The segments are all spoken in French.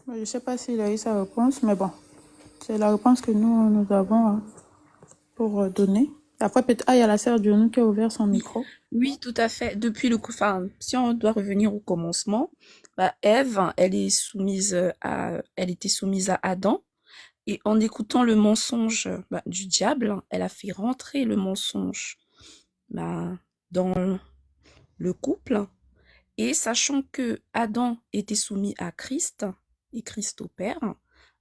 Je ne sais pas s'il a eu sa réponse, mais bon, c'est la réponse que nous avons pour donner. Après, peut-être, il y a la sœur Dionou qui a ouvert son micro. Oui, tout à fait. Enfin, si on doit revenir au commencement, bah, Ève, elle était soumise à Adam, et en écoutant le mensonge du diable, elle a fait rentrer le mensonge bah, dans le couple, et sachant que Adam était soumis à Christ et Christ au Père,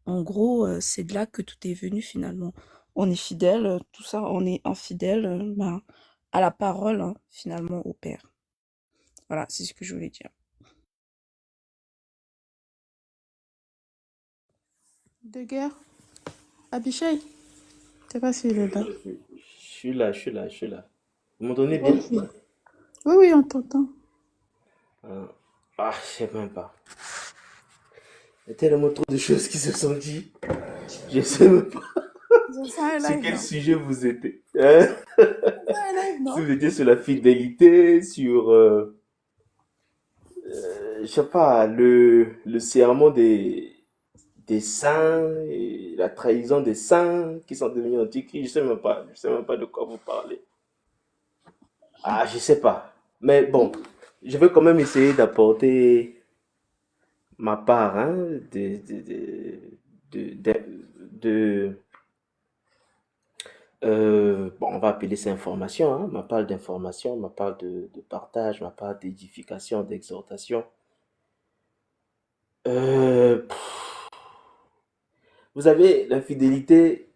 en gros, c'est de là que tout est venu finalement. On est fidèle, tout ça, on est infidèle à la parole, hein, finalement, au Père. Voilà, c'est ce que je voulais dire. De guerre. Abishai. Je ne sais pas s'il est là. Je suis là. Vous m'entendez bien? Ok. Oui, oui, on t'entend. Ah, je sais même pas. Il y a tellement trop de choses qui se sont dites. Je sais même pas C'est ça un sur live, quel non? sujet vous étiez. Hein? C'est ça un live, Si non? vous étiez sur la fidélité, sur, je sais pas, le serment des saints et la trahison des saints qui sont devenus antichrists, je sais même pas de quoi vous parlez. Ah, je sais pas. Mais bon, je vais quand même essayer d'apporter ma part, hein, de, de, de- bon, on va appeler ça information, hein, ma part d'information, ma part de partage, ma part d'édification, d'exhortation. Pff, vous savez, la fidélité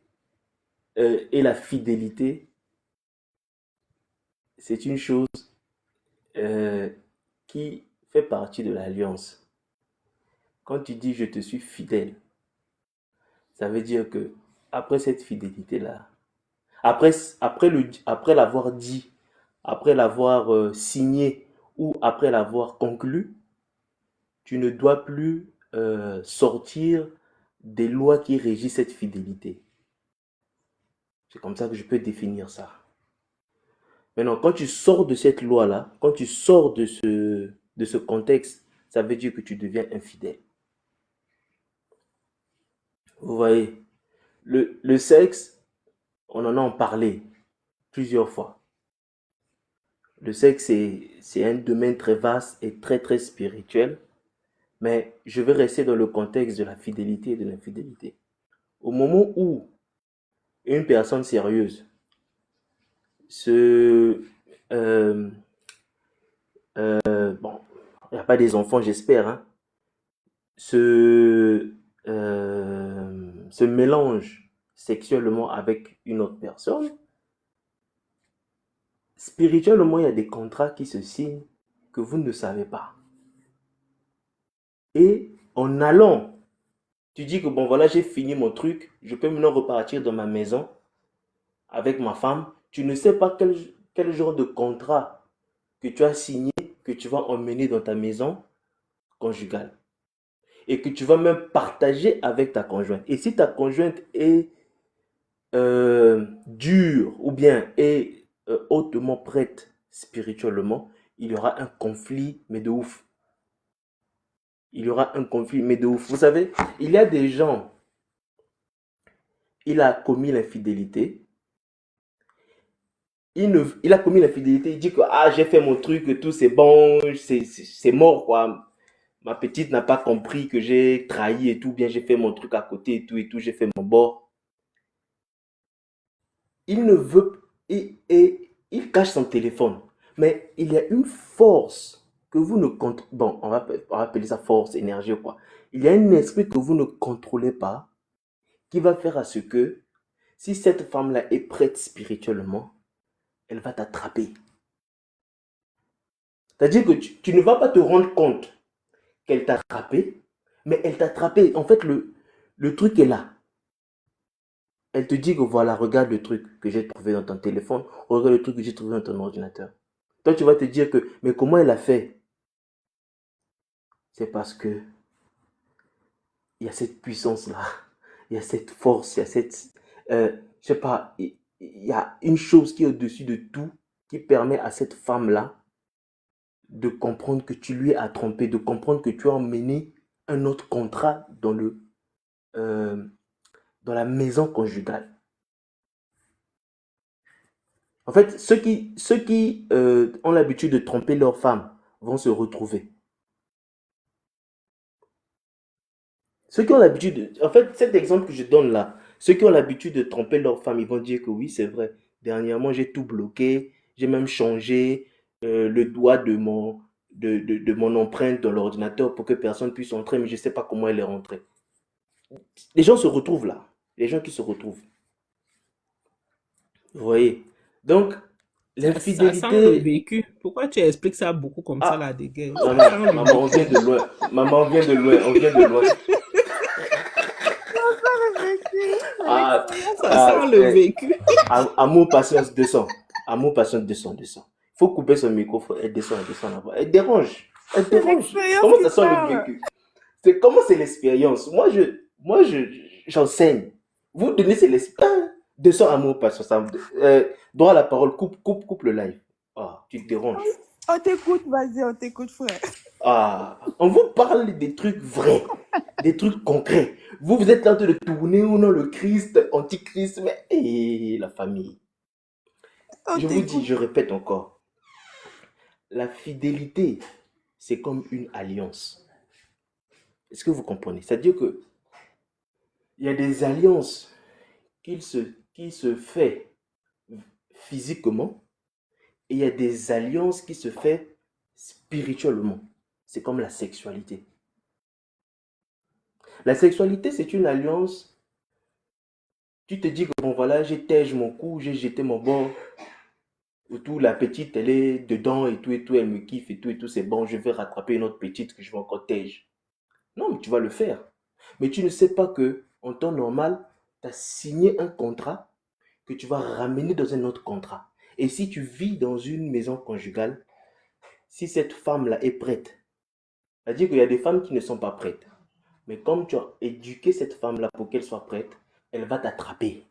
et la fidélité, c'est une chose euh, qui fait partie de l'alliance. Quand tu dis je te suis fidèle, ça veut dire que après cette fidélité-là, après, après l'avoir dit, après l'avoir signé ou après l'avoir conclu, tu ne dois plus sortir des lois qui régissent cette fidélité. C'est comme ça que je peux définir ça. Maintenant, quand tu sors de cette loi-là, quand tu sors de ce contexte, ça veut dire que tu deviens infidèle. Vous voyez, le sexe, on en a parlé plusieurs fois. Le sexe, c'est un domaine très vaste et très, très spirituel. Mais je vais rester dans le contexte de la fidélité et de l'infidélité. Au moment où une personne sérieuse se... bon, il n'y a pas des enfants, j'espère, hein, se, se mélange sexuellement avec une autre personne, spirituellement, il y a des contrats qui se signent que vous ne savez pas. Et en allant, tu dis que bon, voilà, j'ai fini mon truc, je peux maintenant repartir dans ma maison avec ma femme. Tu ne sais pas quel genre de contrat que tu as signé, que tu vas emmener dans ta maison conjugale. Et que tu vas même partager avec ta conjointe. Et si ta conjointe est dure ou bien est hautement prête spirituellement, il y aura un conflit, mais de ouf. Il y aura un conflit, mais de ouf. Vous savez, il y a des gens, il a commis l'infidélité. Il a commis l'infidélité, il dit que ah, j'ai fait mon truc, tout c'est bon, c'est mort quoi. Ma petite n'a pas compris que j'ai trahi et tout, bien j'ai fait mon truc à côté et tout, j'ai fait mon bord. Il ne veut et il cache son téléphone. Mais il y a une force que vous ne contrôlez. Bon, on va appeler ça force, énergie ou quoi. Il y a un esprit que vous ne contrôlez pas qui va faire à ce que si cette femme-là est prête spirituellement, elle va t'attraper. C'est-à-dire que tu ne vas pas te rendre compte qu'elle t'a attrapé, mais elle t'a attrapé. En fait, le truc est là. Elle te dit que voilà, regarde le truc que j'ai trouvé dans ton téléphone, regarde le truc que j'ai trouvé dans ton ordinateur. Toi, tu vas te dire que, mais comment elle a fait? C'est parce que il y a cette puissance-là, il y a cette force, il y a cette, je sais pas, il y a une chose qui est au-dessus de tout, qui permet à cette femme-là de comprendre que tu lui as trompé, de comprendre que tu as emmené un autre contrat dans la maison conjugale. En fait, ceux qui ont l'habitude de tromper leur femme vont se retrouver. Ceux qui ont l'habitude, en fait, cet exemple que je donne là, ceux qui ont l'habitude de tromper leur femme, ils vont dire que oui, c'est vrai. Dernièrement, j'ai tout bloqué, j'ai même changé le doigt de mon empreinte dans l'ordinateur pour que personne puisse entrer, mais je ne sais pas comment elle est rentrée. Les gens se retrouvent là, les gens qui se retrouvent. Vous voyez? Donc, Ça sent le l'infidélité. vécu. Pourquoi tu expliques ça beaucoup comme ça, Ah, là, des guerres? non, Ça non, sent le maman, on vient vécu. de loin. Maman, on vient de loin, on vient de loin. Ah, Ça sent le vécu. amour, patience, descend. Amour, patience, descend. Il faut couper son micro, elle descend là-bas. Elle dérange. Elle C'est dérange. l'expérience Comment qui ça sent le parle. vécu? Comment c'est l'expérience? J'enseigne. Vous donnez, c'est l'expérience. Descend, amour, patience. Droit à la parole, coupe le live. Ah, tu te déranges. On t'écoute, vas-y, on t'écoute, frère. Ah, on vous parle des trucs vrais, des trucs concrets. Vous êtes là en train de tourner ou non le Christ, antichrist, mais la famille. On Je vous dis, t'écoute. je répète encore, la fidélité, c'est comme une alliance. Est-ce que vous comprenez? C'est-à-dire que il y a des alliances qui se fait physiquement et il y a des alliances qui se fait spirituellement. C'est comme la sexualité. La sexualité, c'est une alliance. Tu te dis que bon voilà, j'ai tège mon cou, j'ai jeté mon bord. Ou tout, la petite, elle est dedans et tout, elle me kiffe et tout, c'est bon, je vais rattraper une autre petite que je vais encore tège. Non, mais tu vas le faire. Mais tu ne sais pas que, en temps normal, tu as signé un contrat que tu vas ramener dans un autre contrat. Et si tu vis dans une maison conjugale, si cette femme-là est prête, c'est-à-dire qu'il y a des femmes qui ne sont pas prêtes. Mais comme tu as éduqué cette femme-là pour qu'elle soit prête, elle va t'attraper.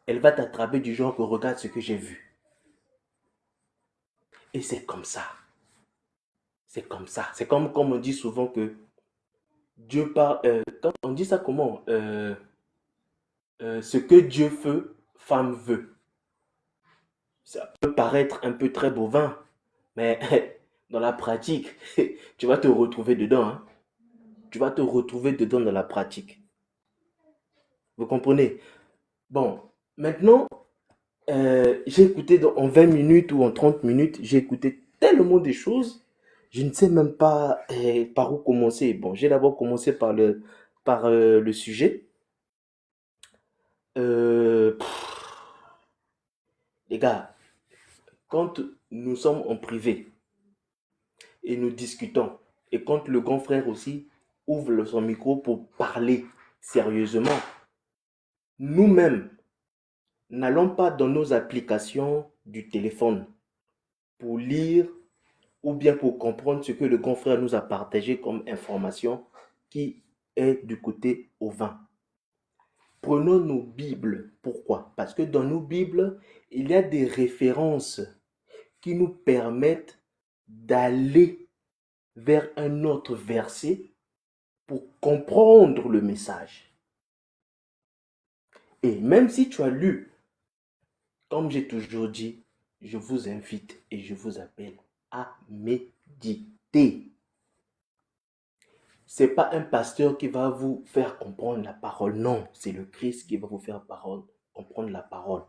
Elle va t'attraper du genre que regarde ce que j'ai vu. Et c'est comme ça. C'est comme ça. C'est comme on dit souvent que Dieu parle. On dit ça comment ce que Dieu veut, femme veut. Ça peut paraître un peu très bovin, mais dans la pratique, tu vas te retrouver dedans. Hein. Tu vas te retrouver dedans dans la pratique. Vous comprenez? Bon, maintenant, j'ai écouté en 20 minutes ou en 30 minutes, j'ai écouté tellement de choses, je ne sais même pas par où commencer. Bon, j'ai d'abord commencé par le sujet. Pff, les gars, quand nous sommes en privé et nous discutons, et quand le grand frère aussi ouvre son micro pour parler sérieusement, nous-mêmes, n'allons pas dans nos applications du téléphone pour lire ou bien pour comprendre ce que le grand frère nous a partagé comme information qui est du côté au vin. Prenons nos Bibles. Pourquoi? Parce que dans nos Bibles, il y a des références qui nous permettent d'aller vers un autre verset pour comprendre le message. Et même si tu as lu, comme j'ai toujours dit, je vous invite et je vous appelle à méditer. C'est pas un pasteur qui va vous faire comprendre la parole. Non, c'est le Christ qui va vous faire comprendre la parole.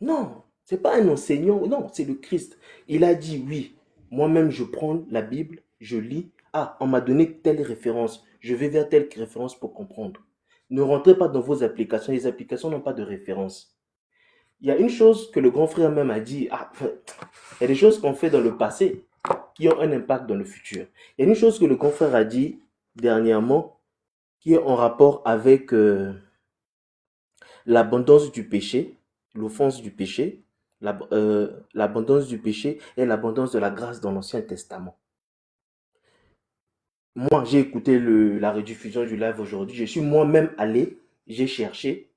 Non, c'est pas un enseignant. Non, c'est le Christ. Il a dit oui. Moi-même, je prends la Bible, je lis. Ah, on m'a donné telle référence. Je vais vers telle référence pour comprendre. Ne rentrez pas dans vos applications. Les applications n'ont pas de référence. Il y a une chose que le grand frère même a dit. Ah, il y a des choses qu'on fait dans le passé qui ont un impact dans le futur. Il y a une chose que le grand frère a dit dernièrement qui est en rapport avec l'abondance du péché, l'offense du péché, l'abondance du péché et l'abondance de la grâce dans l'Ancien Testament. Moi, j'ai écouté la rediffusion du live aujourd'hui. Je suis moi-même allé, j'ai cherché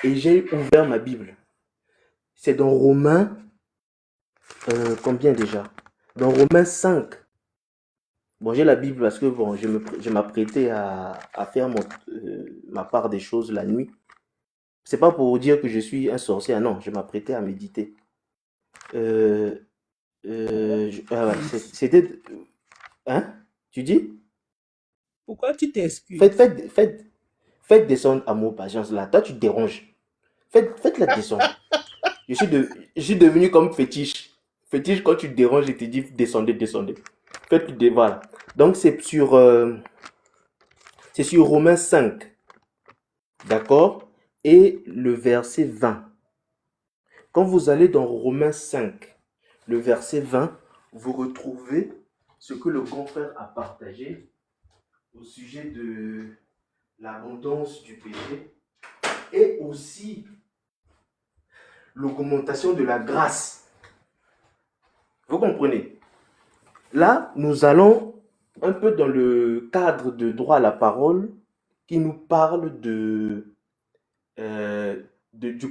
et j'ai ouvert ma Bible. C'est dans Romains, combien déjà? Dans Romains 5, Bon, j'ai la Bible parce que bon, je m'apprêtais à faire ma part des choses la nuit. C'est pas pour dire que je suis un sorcier, ah non, je m'apprêtais à méditer. Euh, ah ouais, c'était... Hein? Tu dis? Pourquoi tu t'excuses? Faites descendre Amour Patience là. Toi, tu te déranges. Faites-la descendre. Je suis devenu comme fétiche. Fétiche, quand tu te déranges, je te dis descendez, descendez. Faites le voilà. Donc, c'est sur Romains 5. D'accord? Et le verset 20. Quand vous allez dans Romains 5, le verset 20, vous retrouvez ce que le grand frère a partagé au sujet de l'abondance du péché et aussi l'augmentation de la grâce. Vous comprenez? Là, nous allons un peu dans le cadre de droit à la parole qui nous parle du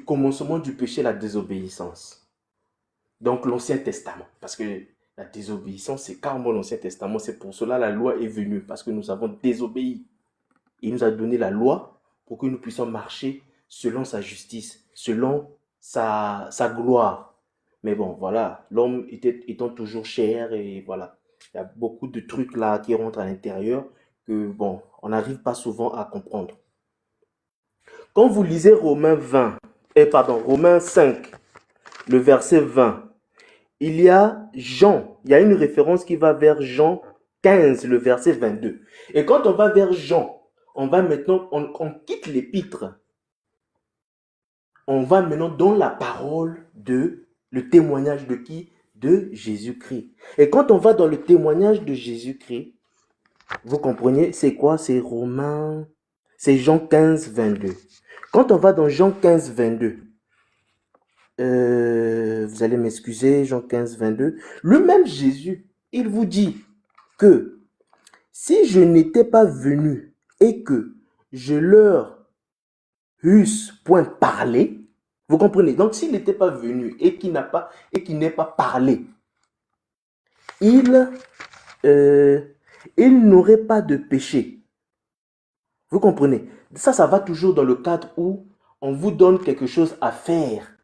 commencement du péché, la désobéissance. Donc l'Ancien Testament, parce que la désobéissance, c'est carrément l'Ancien Testament. C'est pour cela la loi est venue, parce que nous avons désobéi. Il nous a donné la loi pour que nous puissions marcher selon sa justice, selon sa gloire. Mais bon, voilà, l'homme étant toujours cher et voilà, il y a beaucoup de trucs là qui rentrent à l'intérieur que bon, on n'arrive pas souvent à comprendre. Quand vous lisez Romains 5, le verset 20, il y a une référence qui va vers Jean 15, le verset 22. Et quand on va vers Jean, on va maintenant, on quitte l'épître. On va maintenant dans la parole le témoignage de qui? De Jésus-Christ. Et quand on va dans le témoignage de Jésus-Christ, vous comprenez, c'est quoi? C'est Jean 15, 22. Quand on va dans Jean 15, 22, vous allez m'excuser, Jean 15, 22, le même Jésus, il vous dit que si je n'étais pas venu et que je leur eusse point parlé, vous comprenez? Donc s'il n'était pas venu et qu'il n'ait pas parlé, il n'aurait pas de péché. Vous comprenez? Ça va toujours dans le cadre où on vous donne quelque chose à faire.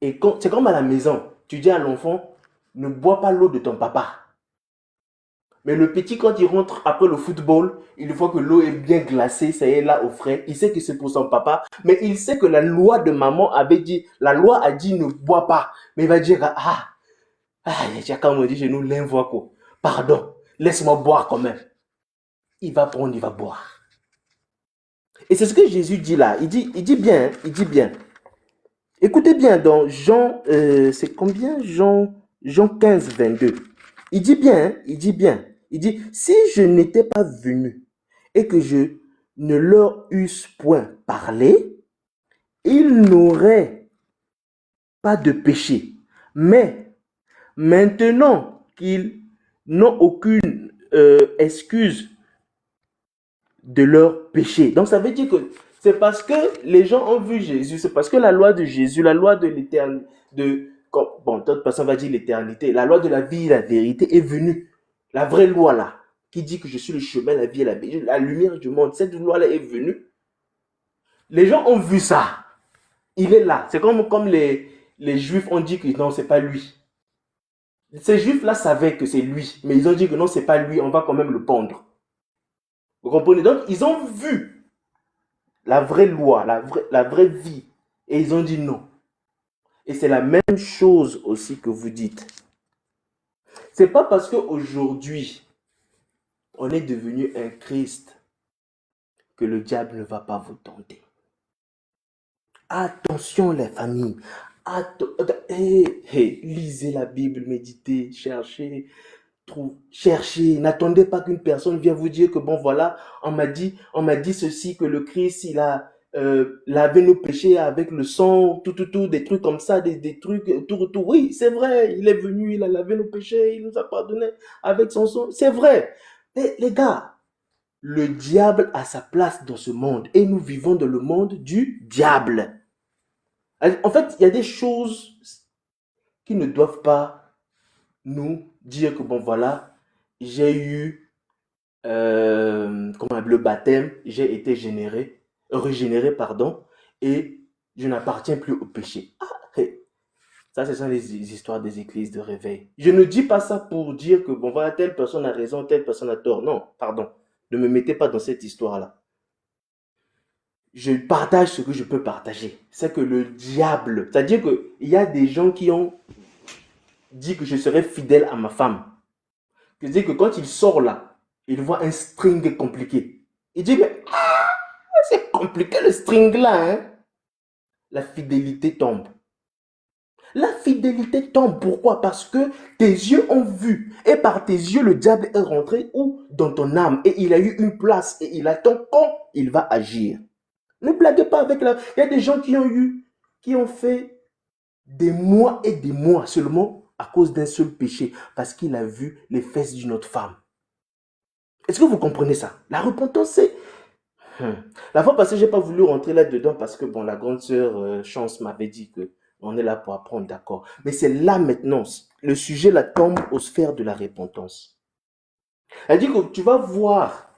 Et c'est comme à la maison. Tu dis à l'enfant, ne bois pas l'eau de ton papa. Mais le petit, quand il rentre après le football, il voit que l'eau est bien glacée, ça y est là au frais. Il sait que c'est pour son papa, mais il sait que la loi de maman la loi a dit ne bois pas. Mais il va dire, quand on dit chez nous, l'invoque quoi. Pardon, laisse-moi boire quand même. Il va prendre, il va boire. Et c'est ce que Jésus dit là. Il dit bien. Écoutez bien, dans Jean, c'est combien? Jean 15, 22. Il dit bien. Il dit, si je n'étais pas venu et que je ne leur eusse point parlé, ils n'auraient pas de péché. Mais maintenant qu'ils n'ont aucune excuse de leur péché. Donc ça veut dire que c'est parce que les gens ont vu Jésus, c'est parce que la loi de Jésus, la loi de l'éternité, d'autres personnes vont dire l'éternité, la loi de la vie et la vérité est venue. La vraie loi là, qui dit que je suis le chemin, la vie et la lumière du monde, cette loi là est venue. Les gens ont vu ça. Il est là. C'est comme les Juifs ont dit que non, c'est pas lui. Ces Juifs-là savaient que c'est lui, mais ils ont dit que non, c'est pas lui, on va quand même le pendre. Vous comprenez? Donc, ils ont vu la vraie loi, la vraie vie, et ils ont dit non. Et c'est la même chose aussi que vous dites. C'est pas parce qu'aujourd'hui, on est devenu un Christ que le diable ne va pas vous tenter. Attention les familles. Lisez la Bible, méditez, cherchez. N'attendez pas qu'une personne vienne vous dire que bon voilà, on m'a dit ceci, que le Christ il a lavé nos péchés avec le sang, tout, des trucs comme ça, des trucs, tout. Oui, c'est vrai, il est venu, il a lavé nos péchés, il nous a pardonné avec son sang, c'est vrai. Mais les gars, le diable a sa place dans ce monde et nous vivons dans le monde du diable. En fait, il y a des choses qui ne doivent pas nous dire que bon voilà, j'ai eu comment on appelle, le baptême, j'ai été régénéré, pardon, et je n'appartiens plus au péché. Ah, hey, ça, ce sont les histoires des églises de réveil. Je ne dis pas ça pour dire que, bon, voilà, telle personne a raison, telle personne a tort. Non, pardon. Ne me mettez pas dans cette histoire-là. Je partage ce que je peux partager. C'est que le diable, c'est-à-dire qu'il y a des gens qui ont dit que je serais fidèle à ma femme. C'est-à-dire que quand il sort là, il voit un string compliqué. Il dit, mais c'est compliqué le string là, hein? La fidélité tombe. La fidélité tombe. Pourquoi? Parce que tes yeux ont vu. Et par tes yeux, le diable est rentré où? Dans ton âme. Et il a eu une place. Et il attend quand il va agir. Ne blaguez pas avec la... Il y a des gens qui ont fait des mois et des mois seulement à cause d'un seul péché. Parce qu'il a vu les fesses d'une autre femme. Est-ce que vous comprenez ça? La repentance, c'est... La fois passée, je n'ai pas voulu rentrer là-dedans parce que, bon, la grande sœur Chance m'avait dit que on est là pour apprendre, d'accord. Mais c'est là maintenant, le sujet là tombe aux sphères de la repentance. Elle dit que tu vas voir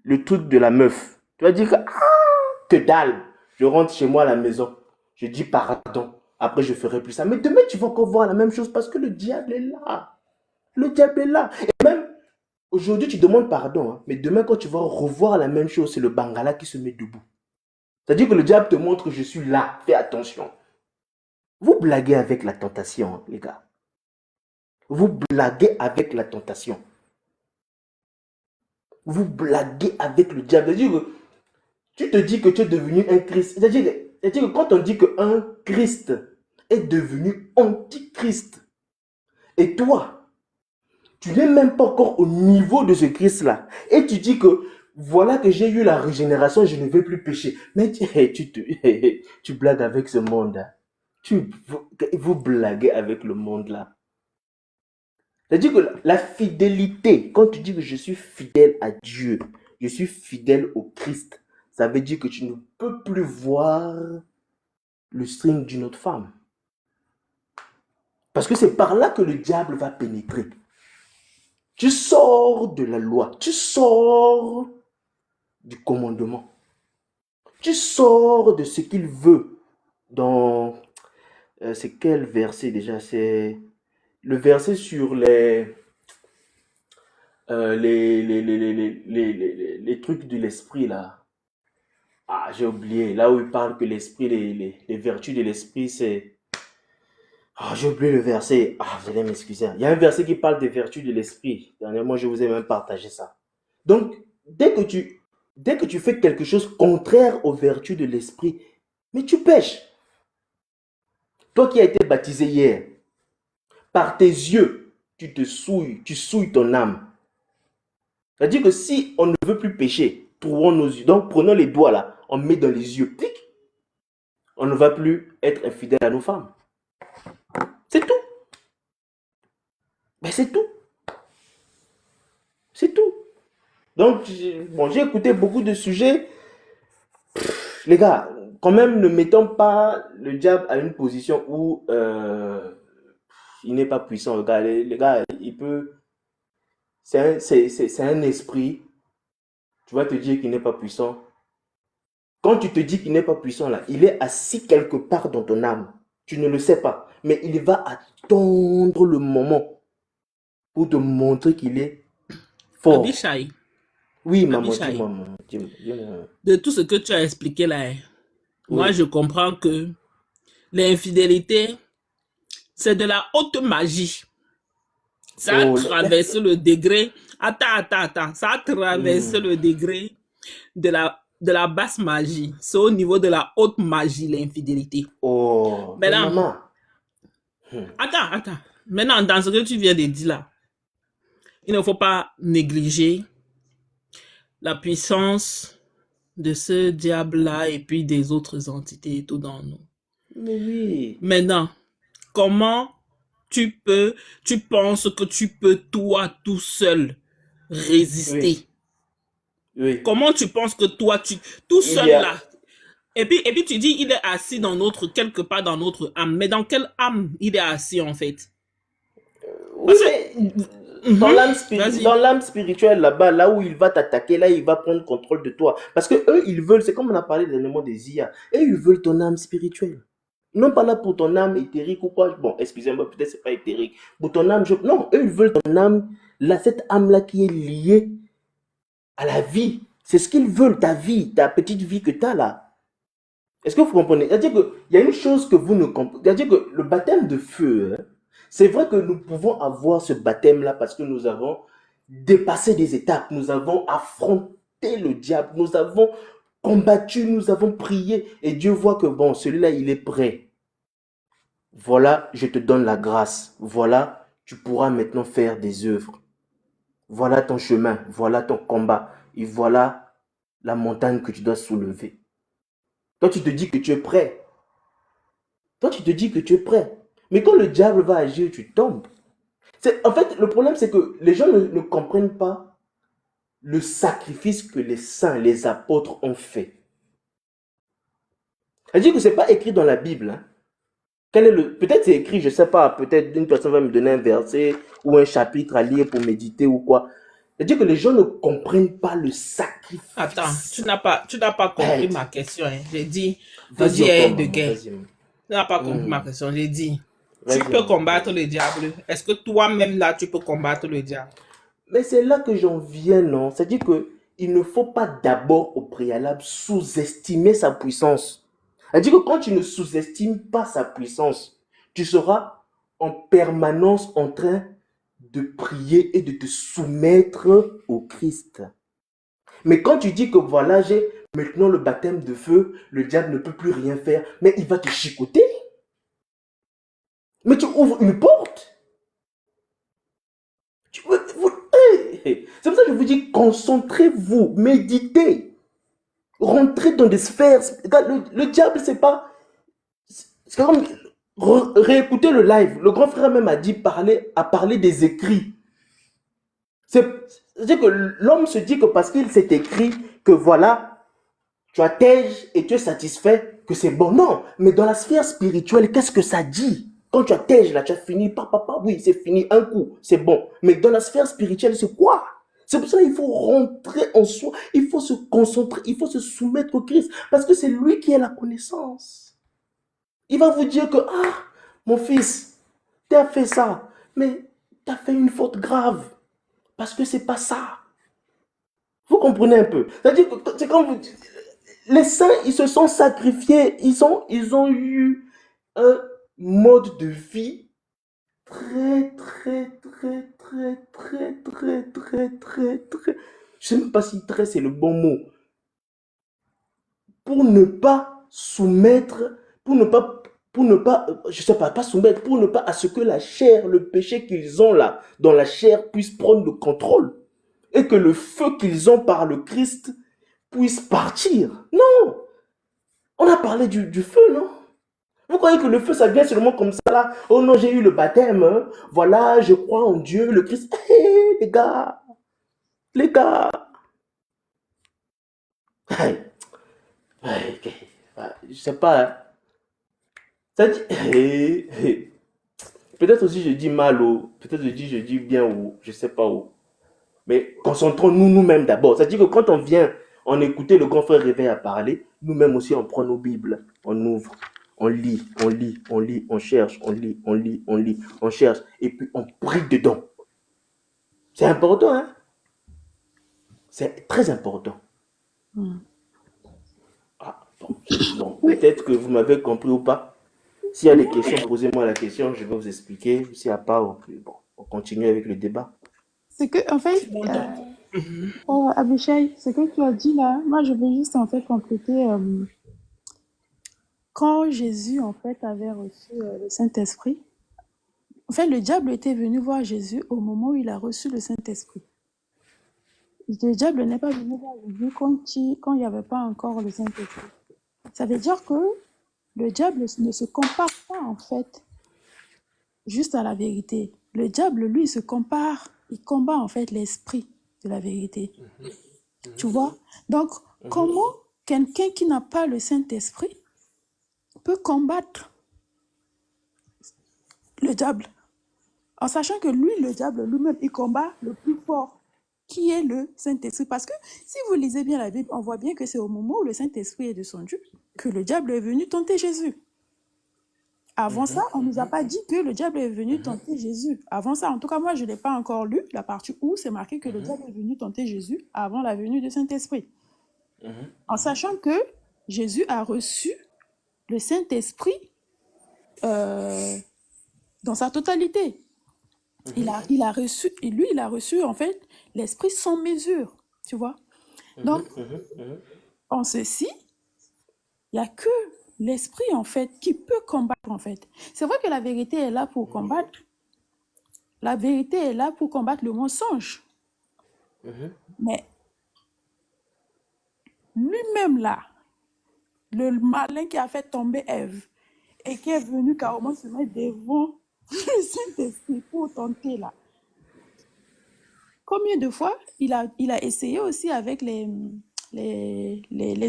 le truc de la meuf. Tu vas dire que, que dalle, je rentre chez moi à la maison, je dis pardon, après je ferai plus ça. Mais demain, tu vas encore voir la même chose parce que le diable est là. Le diable est là. Et même, aujourd'hui, tu demandes pardon, hein, mais demain, quand tu vas revoir la même chose, c'est le bangala qui se met debout. C'est-à-dire que le diable te montre que je suis là. Fais attention. Vous blaguez avec la tentation, hein, les gars. Vous blaguez avec la tentation. Vous blaguez avec le diable. C'est-à-dire que tu te dis que tu es devenu un Christ. C'est-à-dire que quand on dit qu'un Christ est devenu antichrist, et toi, tu n'es même pas encore au niveau de ce Christ-là, et tu dis que voilà que j'ai eu la régénération, je ne vais plus pécher. Mais tu blagues avec ce monde. Hein. Vous blaguez avec le monde là. C'est-à-dire que la fidélité, quand tu dis que je suis fidèle à Dieu, je suis fidèle au Christ, ça veut dire que tu ne peux plus voir le string d'une autre femme. Parce que c'est par là que le diable va pénétrer. Tu sors de la loi, tu sors du commandement, tu sors de ce qu'il veut dans... c'est quel verset déjà? C'est le verset sur les trucs de l'esprit là. Ah, j'ai oublié. Là où il parle que l'esprit, les vertus de l'esprit, c'est... Ah, j'ai oublié le verset. Ah, vous allez m'excuser. Il y a un verset qui parle des vertus de l'esprit. Dernièrement, je vous ai même partagé ça. Donc, dès que tu fais quelque chose contraire aux vertus de l'esprit, mais tu pèches. Toi qui as été baptisé hier, par tes yeux, tu souilles ton âme. C'est-à-dire que si on ne veut plus pécher, trouvons nos yeux. Donc, prenons les doigts là, on met dans les yeux, plic. On ne va plus être infidèle à nos femmes. C'est tout. Mais c'est tout. C'est tout. Donc, j'ai écouté beaucoup de sujets. Les gars, quand même, ne mettons pas le diable à une position où il n'est pas puissant. Les gars, il peut... C'est un esprit. Tu vas te dire qu'il n'est pas puissant. Quand tu te dis qu'il n'est pas puissant, là, il est assis quelque part dans ton âme. Tu ne le sais pas. Mais il va attendre le moment pour te montrer qu'il est fort. Abishai, Oui, maman, Abishai, dis-moi, maman. Dis-moi. de tout ce que tu as expliqué là, moi Oui. je comprends que l'infidélité, c'est de la haute magie. Ça a Oh, traversé le degré. Attends. Ça a traversé le degré de la basse magie. C'est au niveau de la haute magie, l'infidélité. oh, mais Maintenant, maman. attends. Maintenant, dans ce que tu viens de dire là, il ne faut pas négliger la puissance de ce diable-là et puis des autres entités et tout dans nous. Mais oui. Maintenant, comment tu penses que tu peux toi tout seul résister? Oui. Comment tu penses que toi, tout Il seul y a- là, et puis tu dis il est assis dans quelque part dans notre âme, mais dans quelle âme il est assis en fait? Oui, Parce que mais Dans Mhm. dans Vas-y. l'âme spirituelle là-bas, là où il va t'attaquer, là il va prendre contrôle de toi. Parce que eux, ils veulent, c'est comme on a parlé dernièrement des IA, et ils veulent ton âme spirituelle. Non pas là pour ton âme éthérique ou quoi. Bon, excusez-moi, peut-être c'est pas éthérique. Pour ton âme, non, eux ils veulent ton âme, là, cette âme-là qui est liée à la vie. C'est ce qu'ils veulent, ta vie, ta petite vie que tu as là. Est-ce que vous comprenez? C'est-à-dire qu'il y a une chose que vous ne comprenez. C'est-à-dire que le baptême de feu, hein, c'est vrai que nous pouvons avoir ce baptême-là parce que nous avons dépassé des étapes, nous avons affronté le diable, nous avons combattu, nous avons prié et Dieu voit que bon, celui-là, il est prêt. Voilà, je te donne la grâce. Voilà, tu pourras maintenant faire des œuvres. Voilà ton chemin, voilà ton combat et voilà la montagne que tu dois soulever. Toi, tu te dis que tu es prêt. Toi, tu te dis que tu es prêt. Mais quand le diable va agir, tu tombes. En fait, le problème, c'est que les gens ne comprennent pas le sacrifice que les saints, les apôtres ont fait. C'est-à-dire que ce n'est pas écrit dans la Bible. Hein. Peut-être c'est écrit, je ne sais pas, peut-être une personne va me donner un verset ou un chapitre à lire pour méditer ou quoi. C'est-à-dire que les gens ne comprennent pas le Attends, sacrifice. tu n'as pas compris Hey, ma question. Hein. J'ai vas-y dit encore, aile de maman, guerre. vas-y. Tu n'as pas compris ma Hmm, question. J'ai dit, tu vas-y, peux maman, combattre vas-y. le diable. Est-ce que toi-même là, tu peux combattre le diable? Mais c'est là que j'en viens, non? C'est-à-dire qu'il ne faut pas d'abord au préalable sous-estimer sa puissance. C'est-à-dire que quand tu ne sous-estimes pas sa puissance, tu seras en permanence en train de prier et de te soumettre au Christ. Mais quand tu dis que voilà, j'ai maintenant le baptême de feu, le diable ne peut plus rien faire, mais il va te chicoter. Mais tu ouvres une porte. C'est pour ça que je vous dis, concentrez-vous, méditez. Rentrer dans des sphères. Le diable, c'est pas. C'est comme. Réécouter le live. Le grand frère même a parlé des écrits. C'est-à-dire que l'homme se dit que parce qu'il s'est écrit que voilà, tu attèges et tu es satisfait, que c'est bon. Non, mais dans la sphère spirituelle, qu'est-ce que ça dit? Quand tu attèges là, tu as fini, papa, oui, c'est fini, un coup, c'est bon. Mais dans la sphère spirituelle, c'est quoi? C'est pour ça qu'il faut rentrer en soi, il faut se concentrer, il faut se soumettre au Christ, parce que c'est lui qui a la connaissance. Il va vous dire que, ah, mon fils, tu as fait ça, mais tu as fait une faute grave, parce que c'est pas ça. Vous comprenez un peu? C'est-à-dire que c'est comme vous dites, les saints, ils se sont sacrifiés, ils ont eu un mode de vie très, je sais même pas si très c'est le bon mot, pour ne pas soumettre, pour ne pas, je sais pas soumettre, pour ne pas à ce que la chair, le péché qu'ils ont là, dans la chair puisse prendre le contrôle et que le feu qu'ils ont par le Christ puisse partir. Non, on a parlé du feu, non? Vous croyez que le feu, ça vient seulement comme ça là? Oh non, j'ai eu le baptême. Hein. Voilà, je crois en Dieu, le Christ. Hey, les gars. Hey, hey, je sais pas. Hein. Ça dit. Hey, hey. Peut-être aussi je dis mal ou peut-être je dis bien ou je sais pas où. Mais concentrons-nous nous-mêmes d'abord. C'est-à-dire que quand on vient en écouter le grand frère Réveil à parler, nous-mêmes aussi on prend nos Bibles, on ouvre, on lit, on cherche, on cherche, et puis on prie dedans. C'est important, hein? C'est très important. Hmm. Ah, bon, peut-être que vous m'avez compris ou pas. S'il y a des questions, posez-moi la question, je vais vous expliquer. S'il n'y a pas, bon, on continue avec le débat. C'est que, en fait, C'est bon, donc. Mhm. Abishai, ce que tu as dit là, moi je veux juste en fait compléter. Quand Jésus en fait avait reçu le Saint-Esprit, en fait le diable était venu voir Jésus au moment où il a reçu le Saint-Esprit. Le diable n'est pas venu voir Jésus quand il n'y avait pas encore le Saint-Esprit. Ça veut dire que le diable ne se compare pas en fait juste à la vérité. Le diable, lui, il combat en fait l'esprit de la vérité. Tu vois? Donc, comment quelqu'un qui n'a pas le Saint-Esprit peut combattre le diable? En sachant que lui, le diable lui-même, il combat le plus fort, qui est le Saint-Esprit. Parce que si vous lisez bien la Bible, on voit bien que c'est au moment où le Saint-Esprit est descendu que le diable est venu tenter Jésus. Avant ça, on ne nous a pas dit que le diable est venu tenter Jésus. Avant ça, en tout cas, moi, je n'ai pas encore lu la partie où c'est marqué que le diable est venu tenter Jésus avant la venue du Saint-Esprit. En sachant que Jésus a reçu le Saint-Esprit dans sa totalité. Il a reçu, et lui, il a reçu, en fait, l'Esprit sans mesure, tu vois. Donc, en ceci, il n'y a que l'Esprit, en fait, qui peut combattre, en fait. C'est vrai que la vérité est là pour combattre. La vérité est là pour combattre le mensonge. Mais lui-même, là, le malin qui a fait tomber Ève et qui est venu carrément se mettre devant le Saint-Esprit pour tenter, là. Combien de fois il a essayé aussi avec les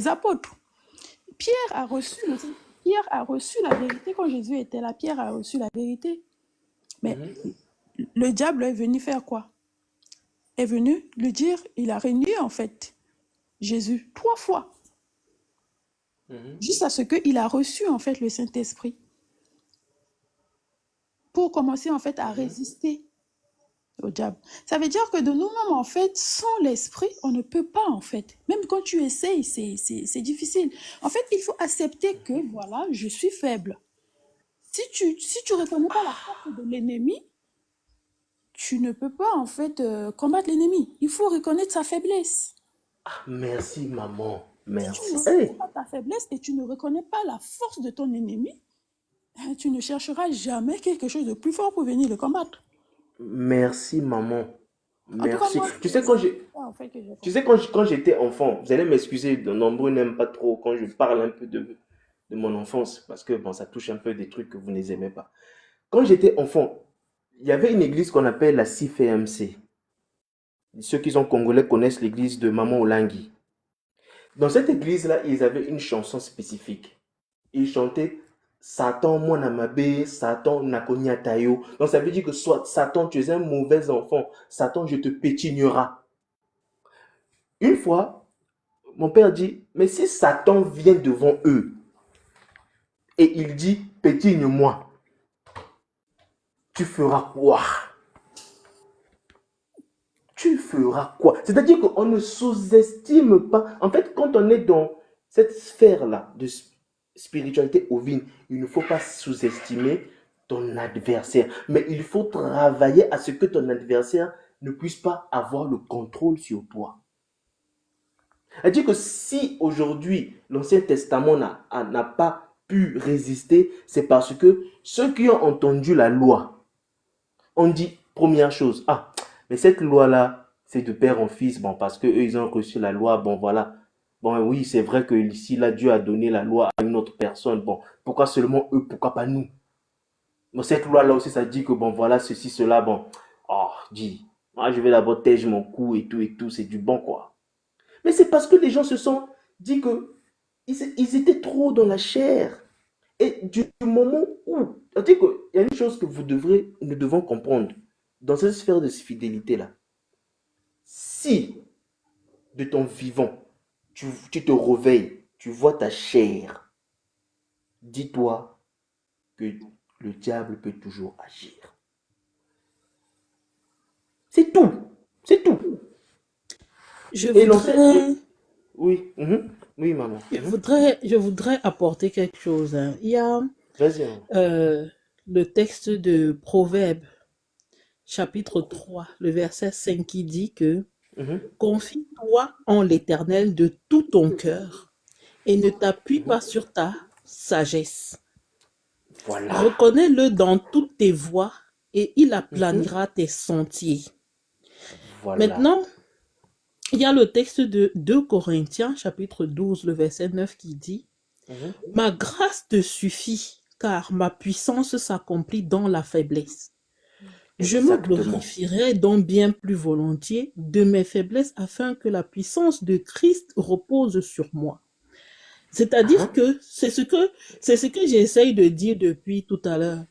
apôtres. Pierre a reçu la vérité quand Jésus était là. Pierre a reçu la vérité. Mais le diable est venu faire quoi? Est venu lui dire, il a renié en fait Jésus 3 fois. Juste à ce qu'il a reçu en fait le Saint-Esprit. Pour commencer en fait à résister au diable. Ça veut dire que de nous-mêmes, en fait, sans l'esprit, on ne peut pas, en fait. Même quand tu essayes, c'est difficile. En fait, il faut accepter que, voilà, je suis faible. Si tu reconnais pas la force de l'ennemi, tu ne peux pas, en fait, combattre l'ennemi. Il faut reconnaître sa faiblesse. Ah, merci, maman. Si tu Merci. ne reconnais pas ta faiblesse et tu ne reconnais pas la force de ton ennemi, tu ne chercheras jamais quelque chose de plus fort pour venir le combattre. Merci, maman. En tout cas, Merci. moi, Tu sais, quand j'étais enfant, vous allez m'excuser, de nombreux n'aiment pas trop quand je parle un peu de mon enfance, parce que bon, ça touche un peu des trucs que vous n'aimez pas. Quand j'étais enfant, il y avait une église qu'on appelle la CFMC. Ceux qui sont congolais connaissent l'église de Maman Olangi. Dans cette église-là, ils avaient une chanson spécifique. Ils chantaient Satan, mon amabé, Satan, nakonya tayo. Donc ça veut dire que soit Satan, tu es un mauvais enfant. Satan, je te pétignerai. Une fois, mon père dit, mais si Satan vient devant eux et il dit, pétigne-moi, tu feras quoi? Tu feras quoi? C'est-à-dire qu'on ne sous-estime pas. En fait, quand on est dans cette sphère-là de spiritualité ovine, il ne faut pas sous-estimer ton adversaire. Mais il faut travailler à ce que ton adversaire ne puisse pas avoir le contrôle sur toi. C'est-à-dire que si aujourd'hui l'Ancien Testament n'a pas pu résister, c'est parce que ceux qui ont entendu la loi ont dit, première chose, ah, mais cette loi-là, c'est de père en fils, bon, parce qu'eux, ils ont reçu la loi, bon, voilà. Bon, oui, c'est vrai que ici, là, Dieu a donné la loi à une autre personne, bon, pourquoi seulement eux, pourquoi pas nous? Bon, cette loi-là aussi, ça dit que, bon, voilà, ceci, cela, bon, oh, dis, moi, je vais d'abord tège mon cou et tout, c'est du bon, quoi. Mais c'est parce que les gens se sont dit que ils étaient trop dans la chair. Et du moment où, c'est-à-dire qu'il y a une chose que nous devons comprendre dans cette sphère de fidélité-là. Si de ton vivant, tu te réveilles, tu vois ta chair, dis-toi que le diable peut toujours agir. C'est tout. C'est tout. Oui, oui, maman. Je voudrais apporter quelque chose. Hein. Il y a le texte de Proverbes, chapitre 3, le verset 5 qui dit que confie-toi en l'Éternel de tout ton cœur et ne t'appuie pas sur ta sagesse. Voilà. Reconnais-le dans toutes tes voies et il aplanira tes sentiers. Voilà. Maintenant, il y a le texte de 2 Corinthiens, chapitre 12, le verset 9 qui dit « Ma grâce te suffit, car ma puissance s'accomplit dans la faiblesse. Je me glorifierai donc bien plus volontiers de mes faiblesses afin que la puissance de Christ repose sur moi. » C'est-à-dire que c'est ce que j'essaye de dire depuis tout à l'heure.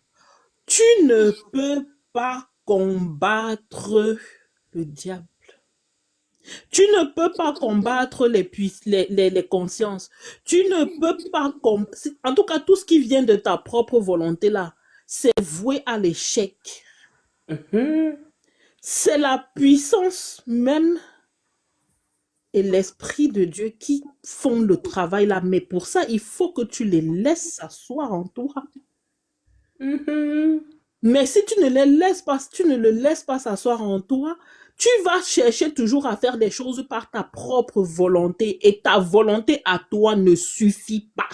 Tu ne peux pas combattre le diable. Tu ne peux pas combattre les consciences. Tu ne peux pas en tout cas, tout ce qui vient de ta propre volonté là, c'est voué à l'échec. Mhm. C'est la puissance même et l'Esprit de Dieu qui font le travail là. Mais pour ça, il faut que tu les laisses s'asseoir en toi. Mhm. Mais si tu ne le laisses pas s'asseoir en toi, tu vas chercher toujours à faire des choses par ta propre volonté et ta volonté à toi ne suffit pas.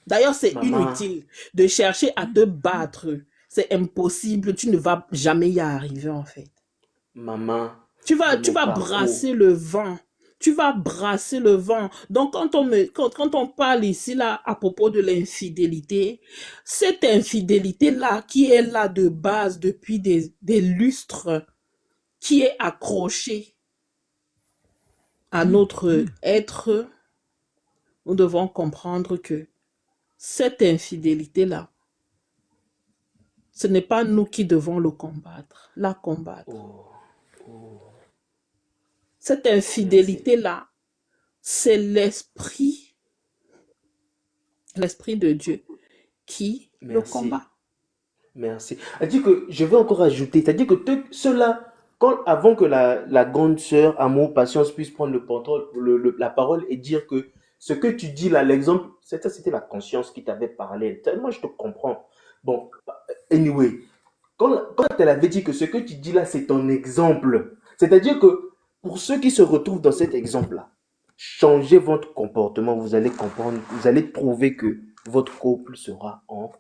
D'ailleurs, c'est Maman, inutile de chercher à te battre. C'est impossible, tu ne vas jamais y arriver en fait. maman, Tu de vas mon brasser parcours. le vent. Tu vas brasser le vent. Donc, quand on parle ici, là, à propos de l'infidélité, cette infidélité-là, qui est là de base depuis des lustres, qui est accrochée à notre être, nous devons comprendre que cette infidélité-là, ce n'est pas nous qui devons la combattre. Oh, oh, Cette merci. infidélité-là, c'est l'esprit de Dieu qui le Merci. combat. Merci. C'est-à-dire que je vais encore ajouter, c'est-à-dire que ceux-là, avant que la grande sœur, amour, patience puisse prendre la parole et dire que ce que tu dis là, l'exemple, c'était la conscience qui t'avait parlé. Moi, je te comprends. Bon, anyway, quand elle avait dit que ce que tu dis là, c'est ton exemple, c'est-à-dire que pour ceux qui se retrouvent dans cet exemple-là, changez votre comportement, vous allez comprendre, vous allez trouver que votre couple sera en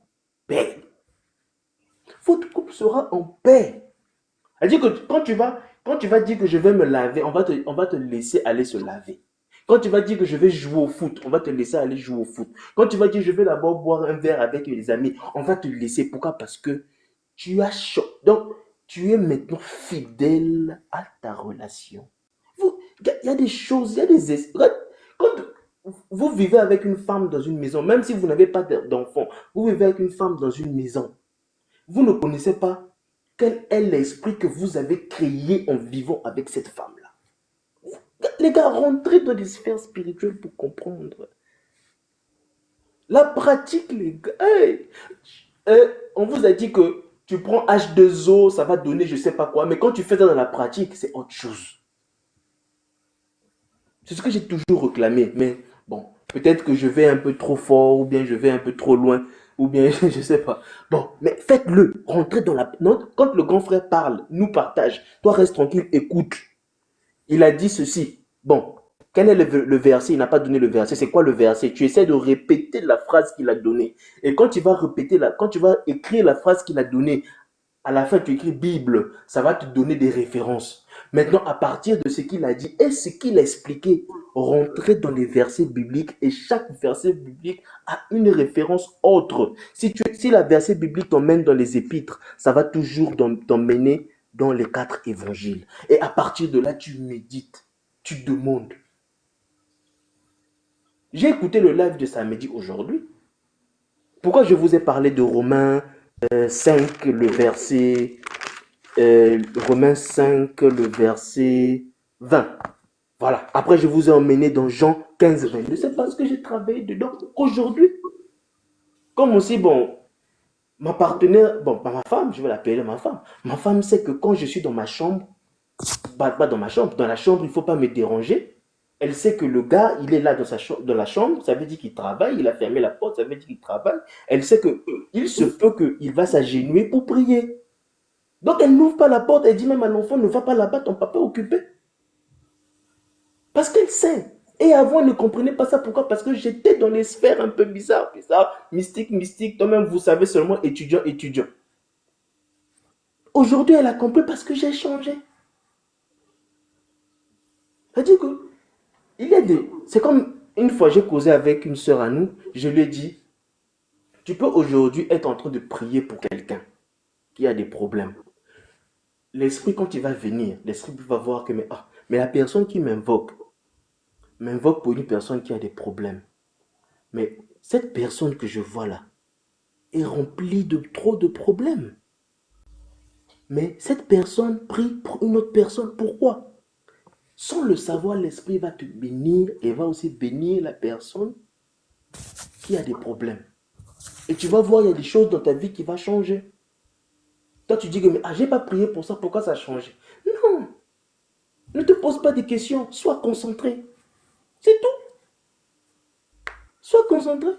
paix. Votre couple sera en paix. C'est-à-dire que quand tu vas dire que je vais me laver, on va te laisser aller se laver. Quand tu vas dire que je vais jouer au foot, on va te laisser aller jouer au foot. Quand tu vas dire que je vais d'abord boire un verre avec les amis, on va te laisser. Pourquoi? Parce que tu as chaud. Donc, tu es maintenant fidèle à ta relation. Il y a des choses, il y a des... Quand vous vivez avec une femme dans une maison, même si vous n'avez pas d'enfant, vous vivez avec une femme dans une maison, vous ne connaissez pas quel est l'esprit que vous avez créé en vivant avec cette femme-là. Les gars, rentrez dans les sphères spirituelles pour comprendre. La pratique, les gars. Hey, on vous a dit que tu prends H2O, ça va donner je sais pas quoi. Mais quand tu fais ça dans la pratique, c'est autre chose. C'est ce que j'ai toujours réclamé. Mais bon, peut-être que je vais un peu trop fort, ou bien je vais un peu trop loin, ou bien je sais pas. Bon, mais faites-le. Rentrez dans la... Non, quand le grand frère parle, nous partage. Toi, reste tranquille, écoute. Il a dit ceci. Bon, quel est le verset? Il n'a pas donné le verset. C'est quoi le verset? Tu essaies de répéter la phrase qu'il a donnée. Et quand tu vas quand tu vas écrire la phrase qu'il a donnée, à la fin, tu écris Bible. Ça va te donner des références. Maintenant, à partir de ce qu'il a dit et ce qu'il a expliqué, rentrez dans les versets bibliques et chaque verset biblique a une référence autre. Si la verset biblique t'emmène dans les épîtres, ça va toujours t'emmener dans les 4 évangiles. Et à partir de là, tu médites, tu demandes. J'ai écouté le live de samedi aujourd'hui. Pourquoi je vous ai parlé de Romains 5, le verset... Romains 5, le verset 20. Voilà. Après, je vous ai emmené dans Jean 15, 22. C'est parce que j'ai travaillé dedans aujourd'hui. Comme aussi, bon, ma partenaire, bon, pas ma femme, je vais l'appeler ma femme. Ma femme sait que quand je suis dans ma chambre, pas dans ma chambre, dans la chambre, il ne faut pas me déranger. Elle sait que le gars, il est là dans la chambre, ça veut dire qu'il travaille, il a fermé la porte, ça veut dire qu'il travaille. Elle sait qu'il se peut qu'il va s'agenouiller pour prier. Donc elle n'ouvre pas la porte, elle dit même à l'enfant, ne va pas là-bas, ton papa est occupé. Parce qu'elle sait. Et avant, elle ne comprenait pas ça. Pourquoi? Parce que j'étais dans les sphères un peu bizarres, mystique. Toi-même, vous savez seulement étudiant. Aujourd'hui, elle a compris parce que j'ai changé. C'est-à-dire que, c'est comme une fois, j'ai causé avec une sœur à nous, je lui ai dit, tu peux aujourd'hui être en train de prier pour quelqu'un qui a des problèmes. L'esprit, quand il va venir, l'esprit va voir que, mais la personne qui m'invoque pour une personne qui a des problèmes. Mais cette personne que je vois là est remplie de trop de problèmes. Mais cette personne prie pour une autre personne. Pourquoi? Sans le savoir, l'esprit va te bénir et va aussi bénir la personne qui a des problèmes. Et tu vas voir, il y a des choses dans ta vie qui vont changer. Toi, tu dis que j'ai pas prié pour ça, pourquoi ça a changé? Non, ne te pose pas de questions, sois concentré. C'est tout. Sois concentré.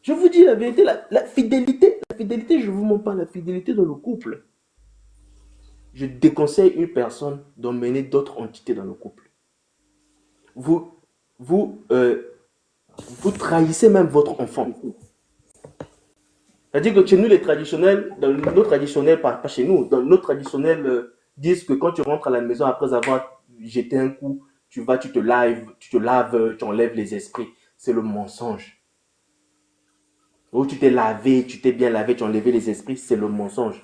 Je vous dis la vérité, la fidélité, je ne vous mens pas, la fidélité dans le couple. Je déconseille une personne d'emmener d'autres entités dans le couple. Vous trahissez même votre enfant. C'est-à-dire que chez nous, les traditionnels, dans nos traditionnels, pas chez nous, dans nos traditionnels disent que quand tu rentres à la maison après avoir jeté un coup, tu te laves, tu enlèves les esprits. C'est le mensonge. Ou tu t'es lavé, tu t'es bien lavé, tu as enlevé les esprits, c'est le mensonge.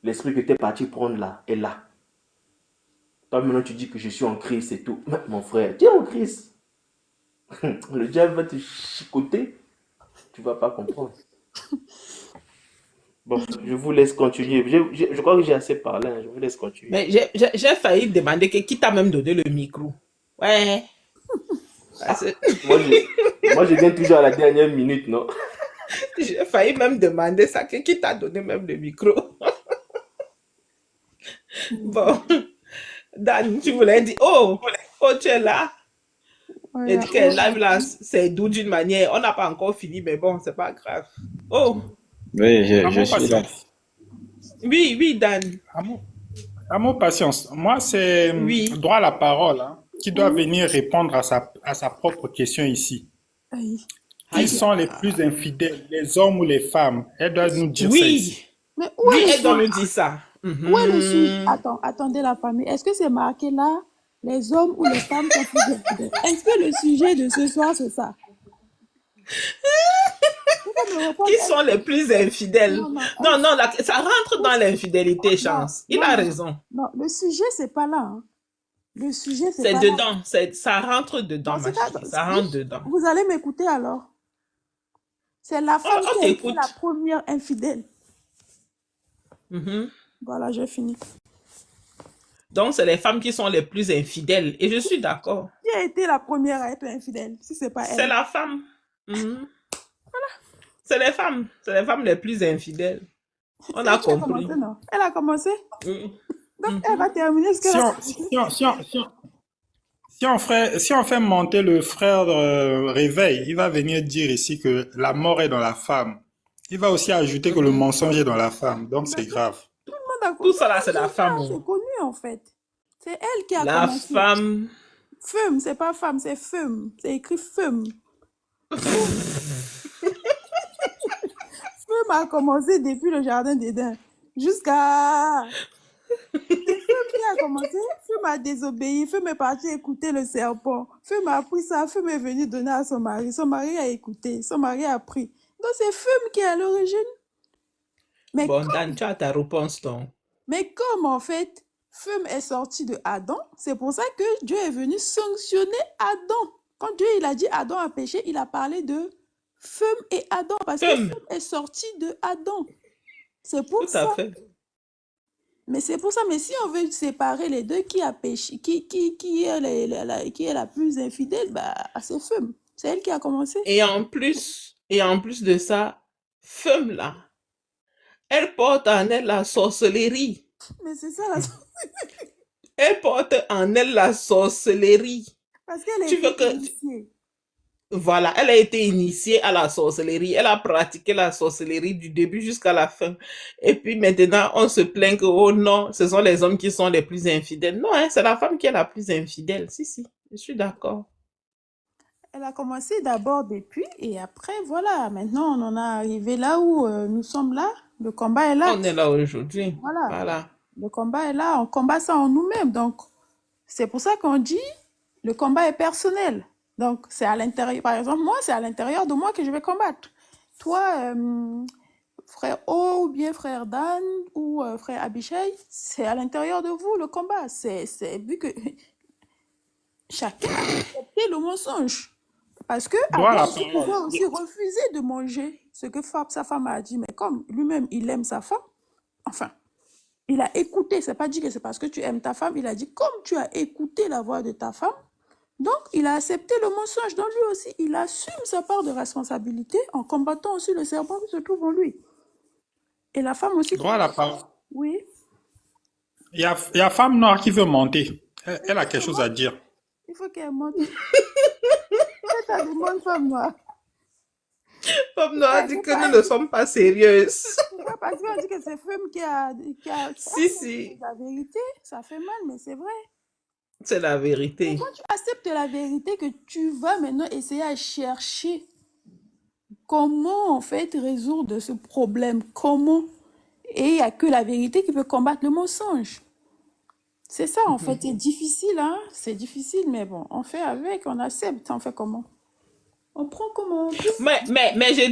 L'esprit que tu es parti prendre là, est là. Toi maintenant tu dis que je suis en Christ et tout. Mais mon frère, tu es en Christ. Le diable va te chicoter. Tu ne vas pas comprendre. Bon, je vous laisse continuer. Je crois que j'ai assez parlé. Je vous laisse continuer. Mais j'ai failli demander qui t'a même donné le micro. Ouais. Moi, je viens toujours à la dernière minute, non? J'ai failli même demander ça. Qui t'a donné même le micro? Bon. Dan, tu voulais dire, oh, tu es là. Ouais, Elle dit qu'elle live là, c'est doux d'une manière. On n'a pas encore fini, mais bon, c'est pas grave. Oh, Oui, je Amour, suis là. patience. oui, Dan. Amour, patience. Moi, c'est Oui. droit à la parole hein, qui doit venir répondre à sa propre question ici. Aïe. Qui sont les plus infidèles, les hommes ou les femmes? Elle doit nous dire ça Oui, ici. Mais où oui, est le elle doit sujet? nous dire ça. Où est le sujet? Attendez la famille. Est-ce que c'est marqué là, les hommes ou les femmes sont plus infidèles? Est-ce que le sujet de ce soir, c'est ça? Vous pouvez me répondre, Qui sont les plus infidèles? Non, non. Non, non, ça rentre dans l'infidélité, Chance. Il a raison. Non, le sujet, c'est pas là. Hein. Le sujet, c'est C'est pas là. dedans. Ça rentre dedans, Non, ma chérie. Ça rentre dedans. Vous allez m'écouter alors. C'est la femme On qui a été t'écoute. la première infidèle. Mhm. Voilà, j'ai fini. Donc, c'est les femmes qui sont les plus infidèles. Et je suis d'accord. Qui a été la première à être infidèle, si c'est pas elle? C'est la femme. Mhm. C'est les femmes. C'est les femmes les plus infidèles. On a compris. Commencé, non? Elle a commencé. Mhm. Donc, elle va terminer ce qu'elle a commencé. Si on fait monter le frère Réveil, il va venir dire ici que la mort est dans la femme. Il va aussi ajouter que le mensonge est dans la femme. Donc, c'est grave. Tout ça là, c'est la femme. C'est connu en fait. C'est elle qui a La commencé. femme. Femme, c'est pas femme, c'est femme. C'est écrit femme. Femme a commencé depuis le jardin d'Éden jusqu'à. C'est Femme qui a commencé. Femme a désobéi. Femme est partie écouter le serpent. Femme a pris ça. Femme est venue donner à son mari. Son mari a écouté. Son mari a pris. Donc c'est Femme qui est à l'origine. Mais Bon, Dan, tu as ta réponse, donc. Mais comme en fait, Femme est sortie de Adam, c'est pour ça que Dieu est venu sanctionner Adam. Quand Dieu il a dit Adam a péché, il a parlé de Femme et Adam parce que Femme est sortie de Adam. C'est pour ça. Tout à fait. Mais c'est pour ça. Mais si on veut séparer les deux, qui a péché, qui est la plus infidèle, bah c'est Femme. C'est elle qui a commencé. Et en plus de ça, Femme là, elle porte en elle la sorcellerie. Mais c'est ça la Elle porte en elle la sorcellerie. parce qu'elle Tu veux est initiée. Voilà, elle a été initiée à la sorcellerie. Elle a pratiqué la sorcellerie du début jusqu'à la fin. Et puis maintenant, on se plaint que, oh non, ce sont les hommes qui sont les plus infidèles. Non, hein, c'est la femme qui est la plus infidèle. Si, je suis d'accord. Elle a commencé d'abord depuis et après, voilà, maintenant on en est arrivé là où nous sommes là. Le combat est là. On est là aujourd'hui. Voilà. Le combat est là, on combat ça en nous-mêmes. Donc, c'est pour ça qu'on dit le combat est personnel. Donc, c'est à l'intérieur. Par exemple, moi, c'est à l'intérieur de moi que je vais combattre. Toi, frère O ou bien frère Dan ou frère Abishai, c'est à l'intérieur de vous le combat. C'est vu que chacun a accepté le mensonge. Parce que Adam pouvait aussi refuser de manger ce que sa femme a dit, mais comme lui-même, il aime sa femme, enfin, il a écouté, c'est pas dit que c'est parce que tu aimes ta femme, il a dit, comme tu as écouté la voix de ta femme, donc il a accepté le mensonge. Donc lui aussi, il assume sa part de responsabilité en combattant aussi le serpent qui se trouve en lui. Et la femme aussi. Droit à la parole. Oui. Il y a femme noire qui veut monter. Elle a quelque chose à dire. Il faut qu'elle monte. C'est ta demande, femme noire. Femme noire dit que nous ne sommes pas sérieuses. C'est pas parce qu'on dit que c'est femme qui a Si. la vérité, ça fait mal, mais c'est vrai. C'est la vérité. Mais quand tu acceptes la vérité, que tu vas maintenant essayer à chercher comment en fait résoudre ce problème, comment, et il n'y a que la vérité qui peut combattre le mensonge. C'est ça en fait, c'est difficile, hein, c'est difficile, mais bon, on fait avec, on accepte, on fait comment? On prend comment? Mais je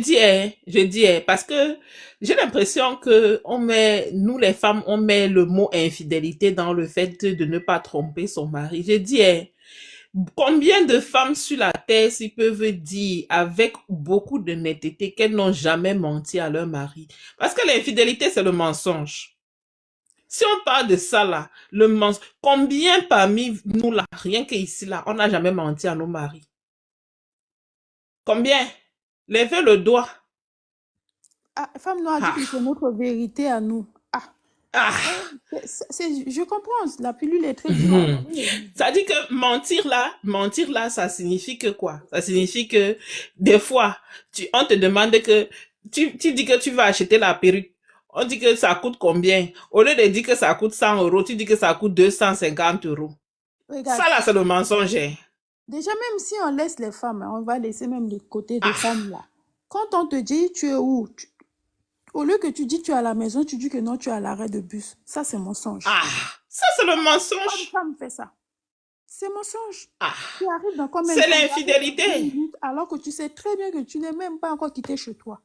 dis, parce que j'ai l'impression que nous les femmes, on met le mot infidélité dans le fait de ne pas tromper son mari. Je dis, combien de femmes sur la terre s'ils peuvent dire avec beaucoup de netteté qu'elles n'ont jamais menti à leur mari? Parce que l'infidélité, c'est le mensonge. Si on parle de ça là, le mensonge, combien parmi nous là, rien qu'ici là, on n'a jamais menti à nos maris? Combien? Levez le doigt. Ah, femme noire dit que c'est notre vérité à nous. Je comprends, la pilule est très dure. Ça dit que mentir là, ça signifie que quoi? Ça signifie que des fois, on te demande que tu dis que tu vas acheter la perruque. On dit que ça coûte combien? Au lieu de dire que ça coûte 100 euros, tu dis que ça coûte 250 euros. Regarde. Ça là, c'est le mensonge. Déjà, même si on laisse les femmes, on va laisser même le côté des femmes là. Quand on te dit tu es où? Au lieu que tu dis tu es à la maison, tu dis que non, tu es à l'arrêt de bus. Ça, c'est mensonge. Ça, c'est le mensonge. Quand une femme fait ça, c'est mensonge. Tu arrives dans combien c'est l'infidélité. Alors que tu sais très bien que tu n'es même pas encore quitté chez toi.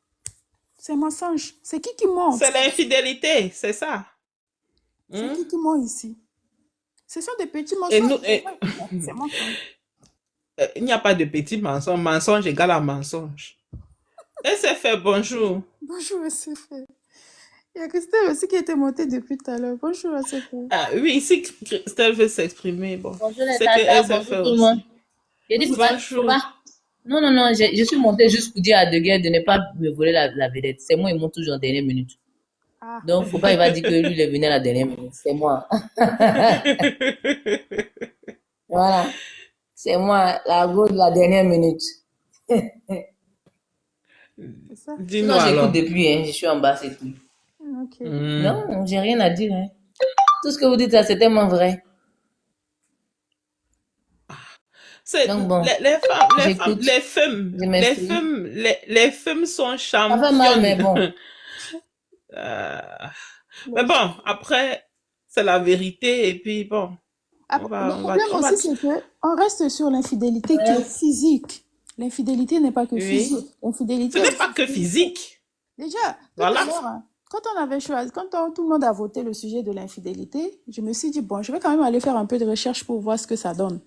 C'est mensonge. C'est qui ment? C'est l'infidélité, c'est ça. C'est qui ment ici? Ce sont des petits mensonges. C'est mensonge. Il n'y a pas de petits mensonges. Mensonge égale à mensonge. Et c'est fait, bonjour. Bonjour, c'est fait. Il y a Christelle aussi qui était montée depuis tout à l'heure. Bonjour, c'est fait. Oui, si Christelle veut s'exprimer, bon. Bonjour les tatas, bonjour tout le monde. J'ai dit, bonjour. Non, je suis montée juste pour dire à Deguerre de ne pas me voler la vedette. C'est moi, ils montent toujours en dernière minute. Donc, faut pas, il va dire que lui, il est venu à la dernière minute. C'est moi. Voilà. C'est moi, la go de la dernière minute. Dis-moi alors. J'écoute depuis, je suis en bas, c'est tout. Okay. Non, j'ai rien à dire. Tout ce que vous dites là, c'est tellement vrai. Donc bon, les femmes sont championnes. Ça fait mal, mais bon. Mais bon, après, c'est la vérité et puis bon. Le problème aussi, c'est qu'on reste sur l'infidélité qui est physique. L'infidélité n'est pas que physique. Ce n'est pas que physique. Déjà, voilà. Quand on avait choisi, tout le monde a voté le sujet de l'infidélité, je me suis dit, bon, je vais quand même aller faire un peu de recherche pour voir ce que ça donne.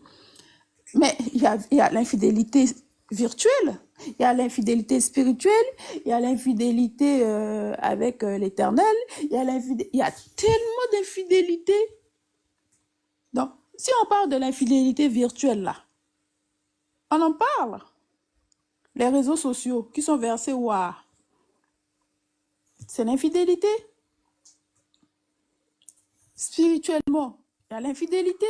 Mais il y a l'infidélité virtuelle, il y a l'infidélité spirituelle, il y a l'infidélité avec l'Éternel, il y a tellement d'infidélité. Donc, si on parle de l'infidélité virtuelle là, on en parle. Les réseaux sociaux qui sont versés c'est l'infidélité. Spirituellement, il y a l'infidélité.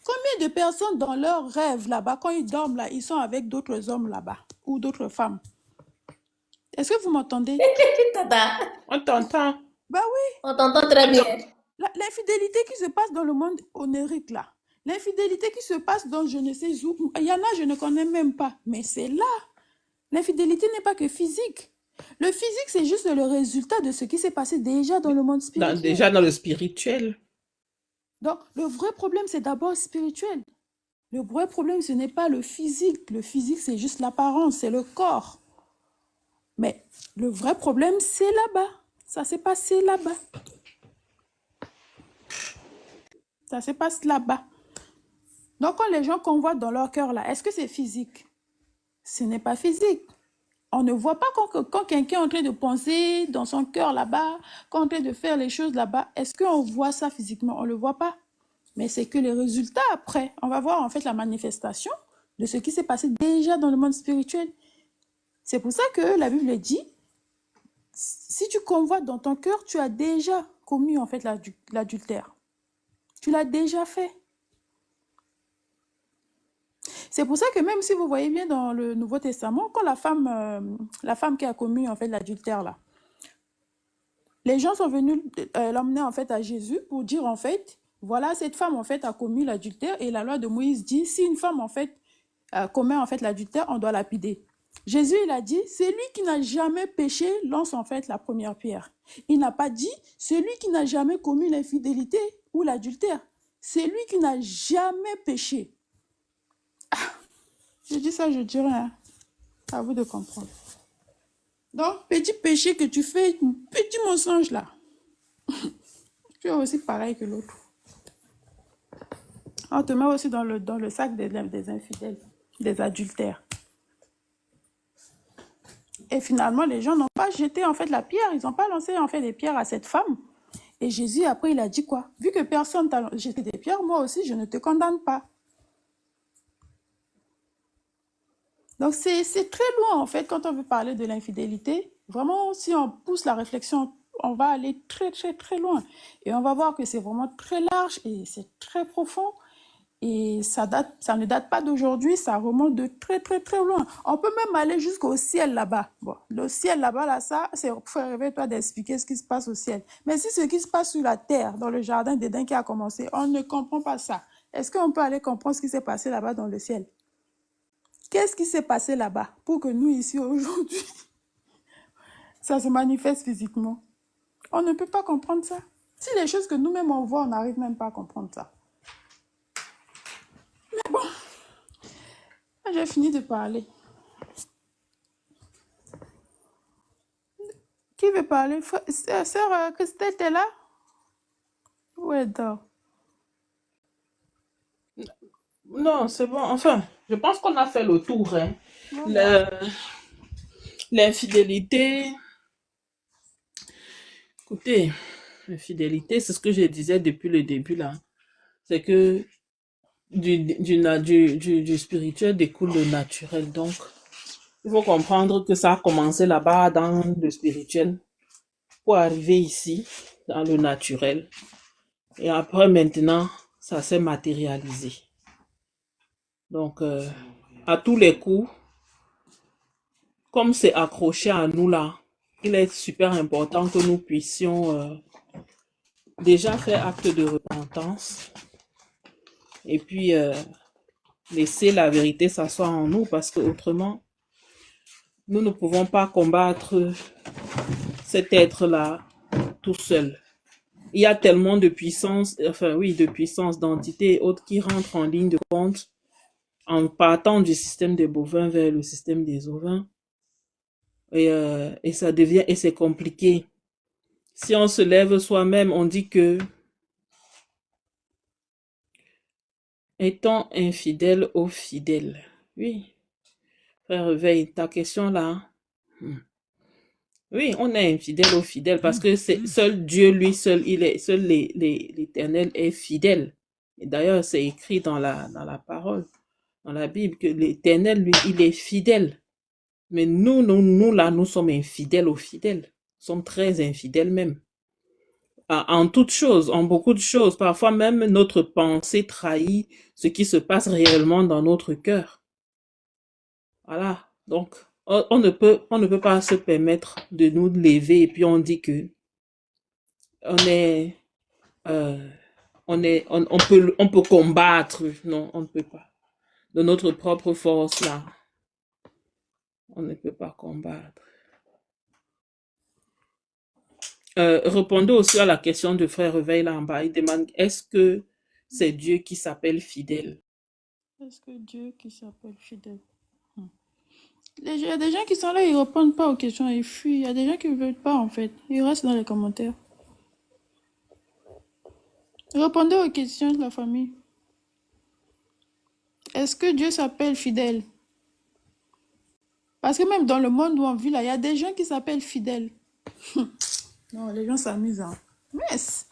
Combien de personnes dans leurs rêves là-bas, quand ils dorment là, ils sont avec d'autres hommes là-bas ou d'autres femmes? Est-ce que vous m'entendez? On t'entend. Bah oui. On t'entend très bien. L'infidélité qui se passe dans le monde onirique là, l'infidélité qui se passe dans je ne sais où, il y en a, je ne connais même pas, mais c'est là. L'infidélité n'est pas que physique. Le physique, c'est juste le résultat de ce qui s'est passé déjà dans le monde spirituel. Déjà dans le spirituel. Donc, le vrai problème, c'est d'abord spirituel. Le vrai problème, ce n'est pas le physique. Le physique, c'est juste l'apparence, c'est le corps. Mais le vrai problème, c'est là-bas. Ça s'est passé là-bas. Ça se passe là-bas. Donc, quand les gens convoitent dans leur cœur, là, est-ce que c'est physique? Ce n'est pas physique. On ne voit pas quand quelqu'un est en train de penser dans son cœur là-bas, quand on est en train de faire les choses là-bas. Est-ce qu'on voit ça physiquement? On ne le voit pas. Mais c'est que les résultats après, on va voir en fait la manifestation de ce qui s'est passé déjà dans le monde spirituel. C'est pour ça que la Bible dit, si tu convoites dans ton cœur, tu as déjà commis en fait l'adultère. Tu l'as déjà fait. C'est pour ça que même si vous voyez bien dans le Nouveau Testament, quand la femme qui a commis en fait l'adultère là, les gens sont venus l'emmener en fait à Jésus pour dire en fait, voilà, cette femme en fait a commis l'adultère et la loi de Moïse dit, si une femme en fait commet en fait l'adultère, on doit lapider. Jésus, il a dit, celui qui n'a jamais péché lance en fait la première pierre. Il n'a pas dit, celui qui n'a jamais commis l'infidélité ou l'adultère. Celui qui n'a jamais péché. Je dis ça, je dis rien. À vous de comprendre. Donc, petit péché que tu fais, petit mensonge là, tu es aussi pareil que l'autre. On te met aussi dans le sac des infidèles, des adultères. Et finalement, les gens n'ont pas jeté en fait la pierre, ils n'ont pas lancé en fait des pierres à cette femme. Et Jésus, après, il a dit quoi? Vu que personne t'a jeté des pierres, moi aussi, je ne te condamne pas. Donc, c'est très loin, en fait, quand on veut parler de l'infidélité. Vraiment, si on pousse la réflexion, on va aller très, très, très loin. Et on va voir que c'est vraiment très large et c'est très profond. Et ça ne date pas d'aujourd'hui, ça remonte de très, très, très loin. On peut même aller jusqu'au ciel là-bas. Bon, le ciel là-bas, là, ça, c'est pour rêver toi d'expliquer ce qui se passe au ciel. Mais si ce qui se passe sur la terre, dans le jardin d'Éden qui a commencé, on ne comprend pas ça. Est-ce qu'on peut aller comprendre ce qui s'est passé là-bas dans le ciel? Qu'est-ce qui s'est passé là-bas pour que nous, ici, aujourd'hui, ça se manifeste physiquement? On ne peut pas comprendre ça. Si les choses que nous-mêmes on voit, on n'arrive même pas à comprendre ça. Mais bon, j'ai fini de parler. Qui veut parler? Sœur Christelle, t'es là? Où est dort? Non, c'est bon. Enfin, je pense qu'on a fait le tour. Hein. Voilà. L'infidélité. Écoutez, l'infidélité, c'est ce que je disais depuis le début là. C'est que du spirituel découle le naturel. Donc, il faut comprendre que ça a commencé là-bas dans le spirituel pour arriver ici, dans le naturel. Et après, maintenant, ça s'est matérialisé. Donc, à tous les coups, comme c'est accroché à nous là, il est super important que nous puissions déjà faire acte de repentance et puis laisser la vérité s'asseoir en nous parce que autrement, nous ne pouvons pas combattre cet être-là tout seul. Il y a tellement de puissance, de puissance, d'entités et autres qui rentrent en ligne de compte en partant du système des bovins vers le système des ovins. Et ça devient, et c'est compliqué. Si on se lève soi-même, on dit que étant infidèle aux fidèles. Oui, frère Réveil, ta question là. Oui, on est infidèle aux fidèles parce que c'est seul Dieu, lui seul, seul l'Éternel est fidèle. Et d'ailleurs, c'est écrit dans la parole, dans la Bible, que l'Éternel, lui, il est fidèle. Mais nous là, nous sommes infidèles aux fidèles. Nous sommes très infidèles même. En toutes choses, en beaucoup de choses. Parfois même, notre pensée trahit ce qui se passe réellement dans notre cœur. Voilà. Donc, on ne peut pas se permettre de nous lever et puis on dit que on peut combattre. Non, on ne peut pas. De notre propre force là, on ne peut pas combattre. Répondez aussi à la question de frère Réveil là en bas. Il demande, est-ce que c'est Dieu qui s'appelle fidèle? Est-ce que Dieu qui s'appelle fidèle? Il y a des gens qui sont là, ils ne répondent pas aux questions, ils fuient. Il y a des gens qui ne veulent pas en fait. Ils restent dans les commentaires. Répondez aux questions de la famille. Est-ce que Dieu s'appelle fidèle? Parce que même dans le monde où on vit là, il y a des gens qui s'appellent fidèles. Non, les gens s'amusent. Hein. Yes.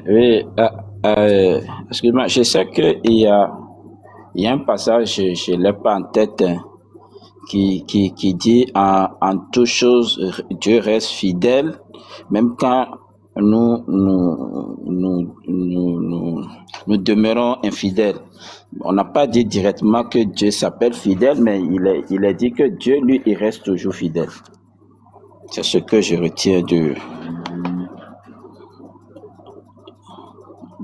Oui, excuse-moi, je sais il y a un passage, je ne l'ai pas en tête, hein, qui dit en toute chose, Dieu reste fidèle, même quand nous, nous, nous, nous, nous, nous demeurons infidèles. On n'a pas dit directement que Dieu s'appelle fidèle, mais il est dit que Dieu, lui, il reste toujours fidèle. C'est ce que je retiens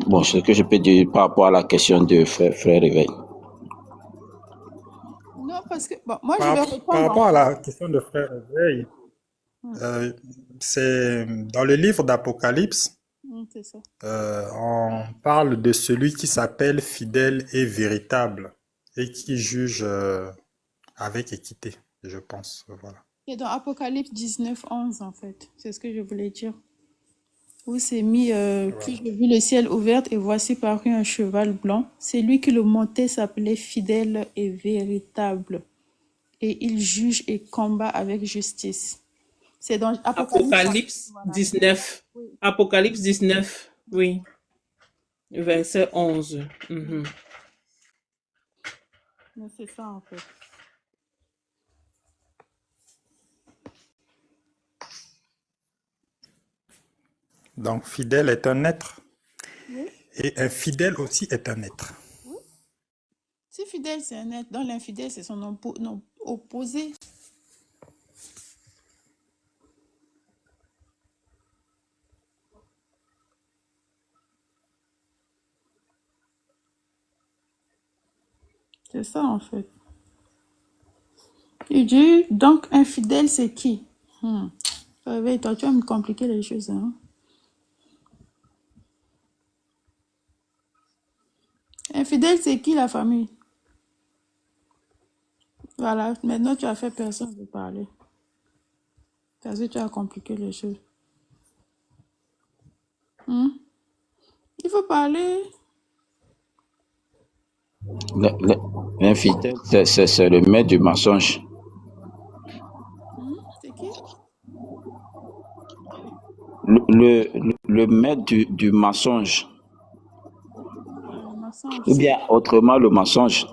bon, ce que je peux dire par rapport à la question de frère Réveil. Non, parce que, bon, moi, je vais Par répondre. rapport à la question de frère Réveil, c'est dans le livre d'Apocalypse, C'est ça. on parle de celui qui s'appelle fidèle et véritable et qui juge avec équité, je pense. Voilà. Et dans Apocalypse 19, 11, en fait. C'est ce que je voulais dire. Où c'est mis, puis j'ai vu le ciel ouvert et voici paru un cheval blanc. Celui qui le montait s'appelait fidèle et véritable. Et il juge et combat avec justice. C'est dans Apocalypse Voilà. 19. Oui. Apocalypse 19, oui. Verset 11. Mhm. Mais c'est ça, en fait. Donc, fidèle est un être Oui. et infidèle aussi est un être. Oui. Si fidèle, c'est un être, dans l'infidèle, c'est son opposé. C'est ça, en fait. Il dit, donc, infidèle, c'est qui? Réveille-toi, tu vas me compliquer les choses. Hein? Infidèle, c'est qui la famille? Voilà, maintenant tu as fait personne de parler. Parce que tu as compliqué les choses. Il faut parler. L'infidèle, c'est le maître du mensonge. C'est qui? Le maître du mensonge. Le mensonge. Ou bien autrement le mensonge.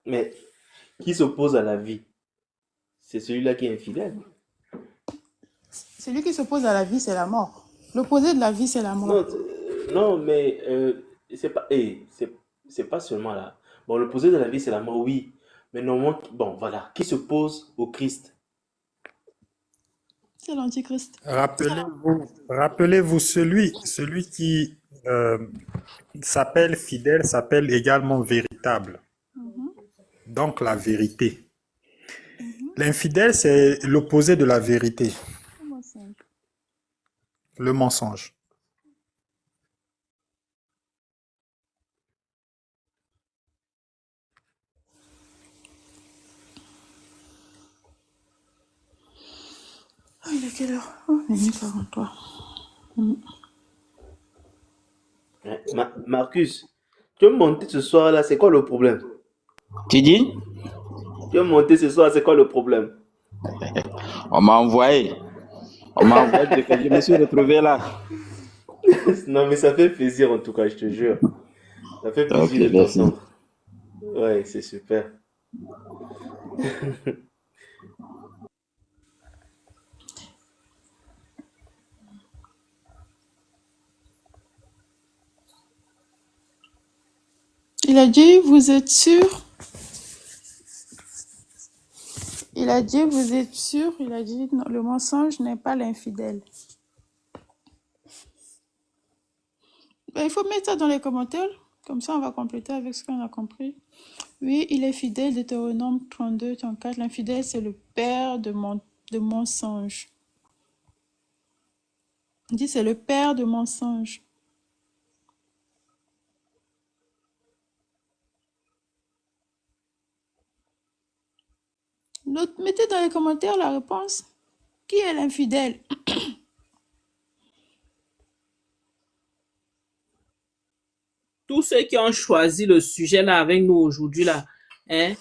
Mais qui s'oppose à la vie, c'est celui-là qui est infidèle. Celui qui s'oppose à la vie, c'est la mort. L'opposé de la vie, c'est la mort. Non, mais c'est pas seulement là. Bon, l'opposé de la vie, c'est la mort, oui. Mais normalement, bon, voilà. Qui s'oppose au Christ? C'est l'antichrist. Rappelez-vous, celui qui s'appelle fidèle s'appelle également véritable. Donc la vérité. L'infidèle, c'est l'opposé de la vérité. Le mensonge. Oh, il est quelle heure? Oh, minuit 43. Marcus, tu veux monter ce soir-là, c'est quoi le problème? Tu dis? Tu veux monter ce soir, c'est quoi le problème? On m'a envoyé. Je me suis retrouvé là. Non, mais ça fait plaisir en tout cas, je te jure. Ça fait plaisir de t'entendre. Ouais, c'est super. Il a dit, vous êtes sûr? Il a dit, vous êtes sûr? Il a dit, non, le mensonge n'est pas l'infidèle. Ben, il faut mettre ça dans les commentaires. Comme ça, on va compléter avec ce qu'on a compris. Oui, il est fidèle, Deutéronome 32, 34. L'infidèle, c'est le père de mensonges. On dit, c'est le père de mensonges. Mettez dans les commentaires la réponse. Qui est l'infidèle? Tous ceux qui ont choisi le sujet là avec nous aujourd'hui là, Hein?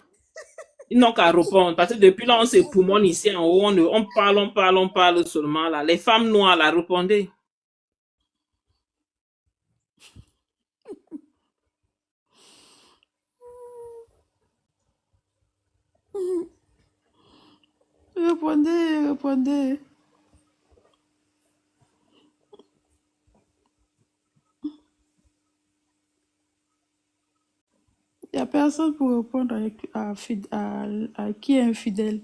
Ils n'ont qu'à répondre. Parce que depuis là, on se poumonne ici en haut. On parle seulement là. Les femmes noires, là, répondez. Répondez, répondez. Il n'y a personne pour répondre à qui est infidèle.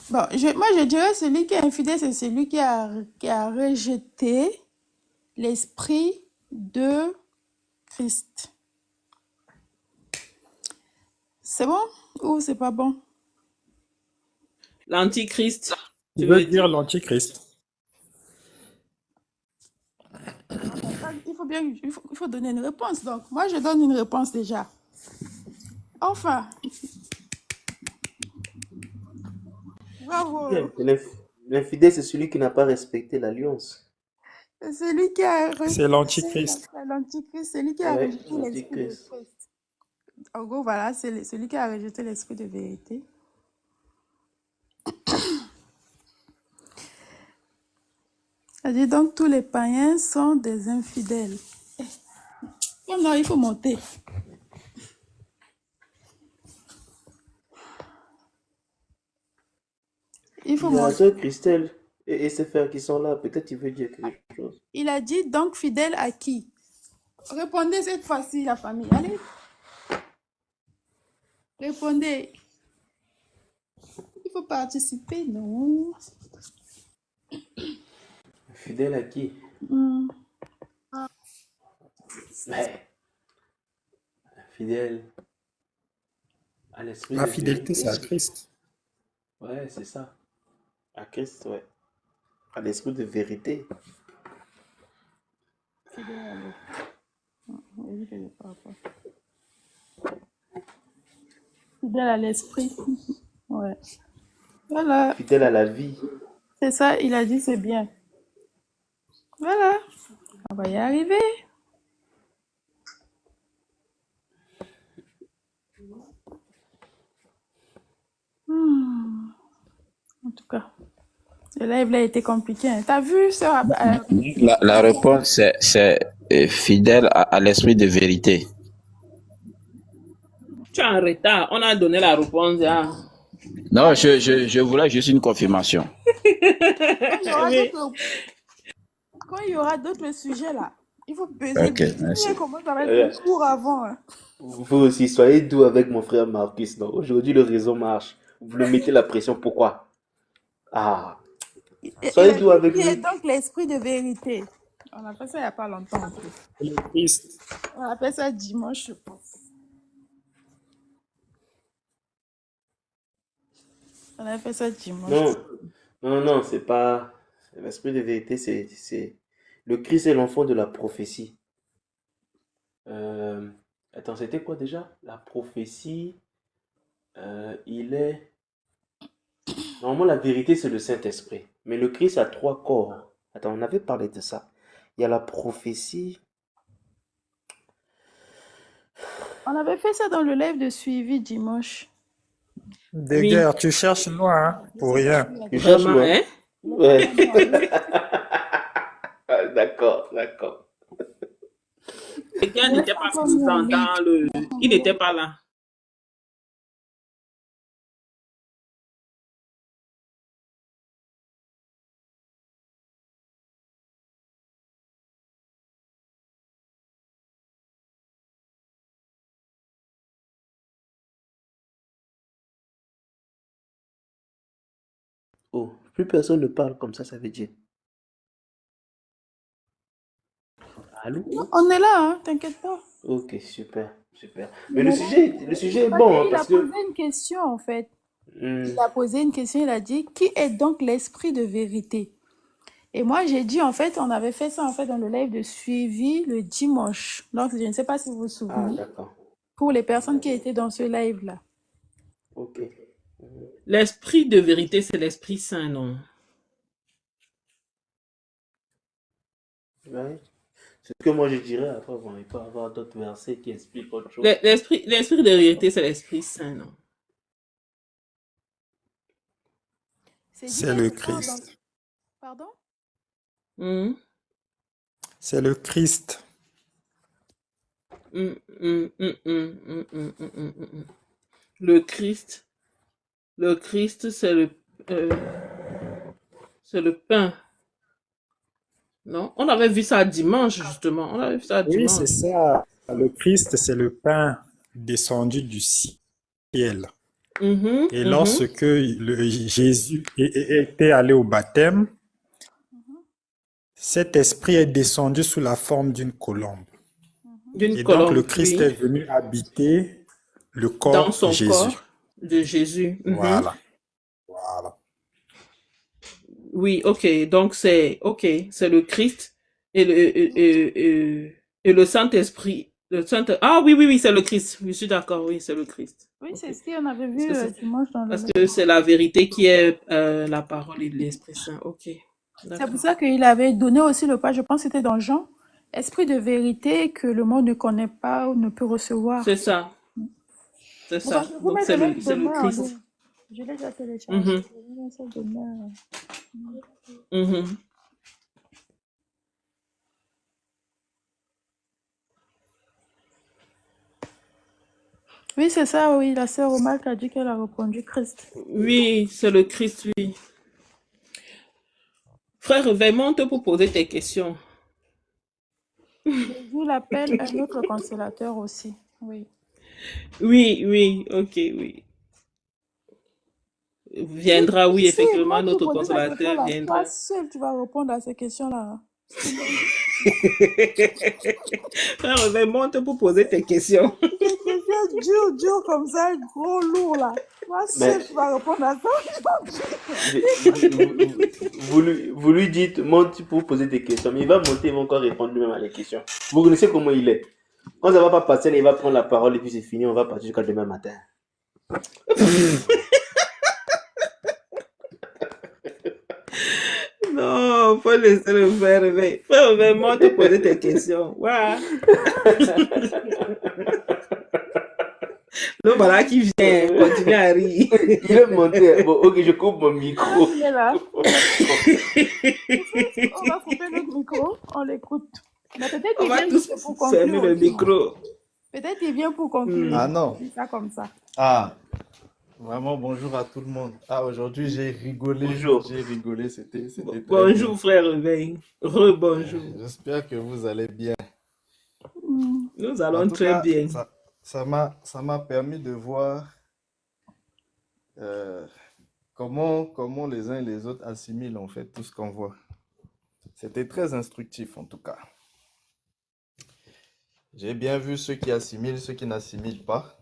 Bon, moi, je dirais celui qui est infidèle, c'est celui qui a rejeté l'esprit de Christ. C'est bon ou c'est pas bon? L'antichrist. Tu veux dire l'antichrist? Il faut donner une réponse. Donc, moi, je donne une réponse déjà. Enfin. Bravo. L'infidèle, c'est celui qui n'a pas respecté l'alliance. C'est celui qui a rejeté. C'est l'antichrist. L'antichrist, celui qui a Ouais, rejeté l'esprit de l'antichrist. Christ. En gros, voilà, c'est celui qui a rejeté l'esprit de vérité. C'est-à-dire, donc, tous les païens sont des infidèles. Non, il faut monter. Il faut Il y a la monter. sœur Christelle et ses frères qui sont là. Peut-être il veut dire quelque chose. Il a dit donc fidèle à qui? Répondez cette fois-ci, la famille. Allez. Répondez. Il faut participer, non? Fidèle à qui? Mais, fidèle à l'esprit La de fidélité, vérité. c'est à Christ. Ouais, c'est ça. À Christ, ouais. À l'esprit de vérité. Fidèle à l'esprit. Ouais. Voilà. Fidèle à la vie. C'est ça, il a dit c'est bien. Voilà. On va y arriver. En tout cas, le live là a été compliqué. Hein. T'as vu ça? La réponse, c'est fidèle à l'esprit de vérité. Tu es en retard. On a donné la réponse. Hein. Non, je voulais juste une confirmation. Quand il y aura d'autres sujets là, il faut peser. Ok, merci. Comment ça va être un cours avant. Hein. Vous aussi, soyez doux avec mon frère Marcus. Non, aujourd'hui, le réseau marche. Vous le mettez la pression. Pourquoi? Ah. Soyez doux avec lui. Donc, l'esprit de vérité. On a fait ça il n'y a pas longtemps. En plus. Le Christ. On a fait ça dimanche, je pense. On a fait ça dimanche. Non, c'est pas... L'esprit de vérité, c'est... Le Christ est l'enfant de la prophétie. Attends, c'était quoi déjà? La prophétie, il est... Normalement, la vérité, c'est le Saint-Esprit. Mais le Christ a 3 corps. Attends, on avait parlé de ça. Il y a la prophétie. On avait fait ça dans le live de suivi dimanche. Des guerres, tu cherches loin, hein, pour rien. Tu cherches Vraiment, loin? hein? Ouais. D'accord. Quelqu'un n'était pas présent dans le... Il n'était pas là. Oh, plus personne ne parle comme ça veut dire. Allô? On est là, hein, t'inquiète pas. Ok, super. Mais le sujet est bon, hein, parce Il a que... posé une question, en fait. Il a posé une question, il a dit, qui est donc l'esprit de vérité? Et moi, j'ai dit, en fait, on avait fait ça, en fait, dans le live de suivi le dimanche. Donc, je ne sais pas si vous vous souvenez. Ah, d'accord. Pour les personnes qui étaient dans ce live-là. Ok. L'esprit de vérité, c'est l'Esprit Saint, non? Ouais. ce que moi je dirais. Après, bon, il peut y avoir d'autres versets qui expliquent autre chose. L'esprit de vérité, c'est l'Esprit Saint, non? C'est dit C'est le quelque part dans... Christ. Pardon? Hmm. C'est le Christ. Hmm, hmm, hmm, hmm, hmm, hmm, hmm, hmm, hmm. Le Christ, euh, c'est le pain, non? On avait vu ça dimanche, justement. On avait vu ça Oui, c'est dimanche. ça. Le Christ, c'est le pain descendu du ciel. Mhm, Et mhm. lorsque Jésus était allé au baptême, cet esprit est descendu sous la forme d'une colombe. D'une Et donc le colombe, Christ oui, est venu habiter le dans corps de son Jésus. corps de Jésus. Mhm. Voilà, voilà. Oui, ok. Donc c'est le Christ et le Saint-Esprit. Ah oui, oui, oui, c'est le Christ. Je suis d'accord, oui, c'est le Christ. Oui, Ok. c'est ce qu'on avait Parce vu que c'est dimanche dans le parce que c'est la vérité qui est la parole et l'Esprit Saint. Ok, C'est pour d'accord. ça qu'il avait donné aussi le pas, je pense que c'était dans Jean, esprit de vérité que le monde ne connaît pas ou ne peut recevoir. C'est ça, c'est Bon, bah, ça. je vous Donc mets le lien c'est le demain en Christ. ligne. Je l'ai déjà téléchargé. Mhm, Je vais mettre ça demain. mhm. Oui, c'est ça, oui. La sœur Omar a dit qu'elle a répondu Christ. Oui, c'est le Christ, oui. Frère, réveille-monte pour poser tes questions. Jésus l'appelle un autre consolateur aussi. Oui. Oui, oui, ok, oui. Oui, Viendra, oui, si, effectivement, moi, tu notre poses ta question consolateur là. Toi viendra. seul, tu vas répondre à ces questions-là. Frère, réveille-monte pour poser tes questions. Des questions dures, dures comme ça, gros, lourd là. Toi seul, Mais tu vas répondre à ça. vous lui dites, monte pour poser des questions, mais il va monter, il va encore répondre lui-même à les questions. Vous connaissez comment il est. Quand ça va pas passer, il va prendre la parole et puis c'est fini, on va partir jusqu'à demain matin. Non, faut laisser le frère réveiller. Frère, réveille-monte pour poser tes questions. Ouais. Le voilà qui vient, continue à rire. Il est monté. Bon, ok, je coupe mon micro. Il est là. On va couper notre micro, on l'écoute. Mais peut-être On qu'il va vient tous juste pour fermer conclure le aussi. micro. Peut-être qu'il vient pour conclure. Ah Hmm. non. C'est ça comme ça. Ah, vraiment bonjour à tout le monde. Ah, aujourd'hui j'ai rigolé. Bonjour. C'était très bien. Bonjour, frère réveil. Rebonjour. J'espère que vous allez bien. Nous En allons tout très cas, bien. ça m'a permis de voir euh, comment les uns et les autres assimilent en fait tout ce qu'on voit. C'était très instructif en tout cas. J'ai bien vu ceux qui assimilent, ceux qui n'assimilent pas,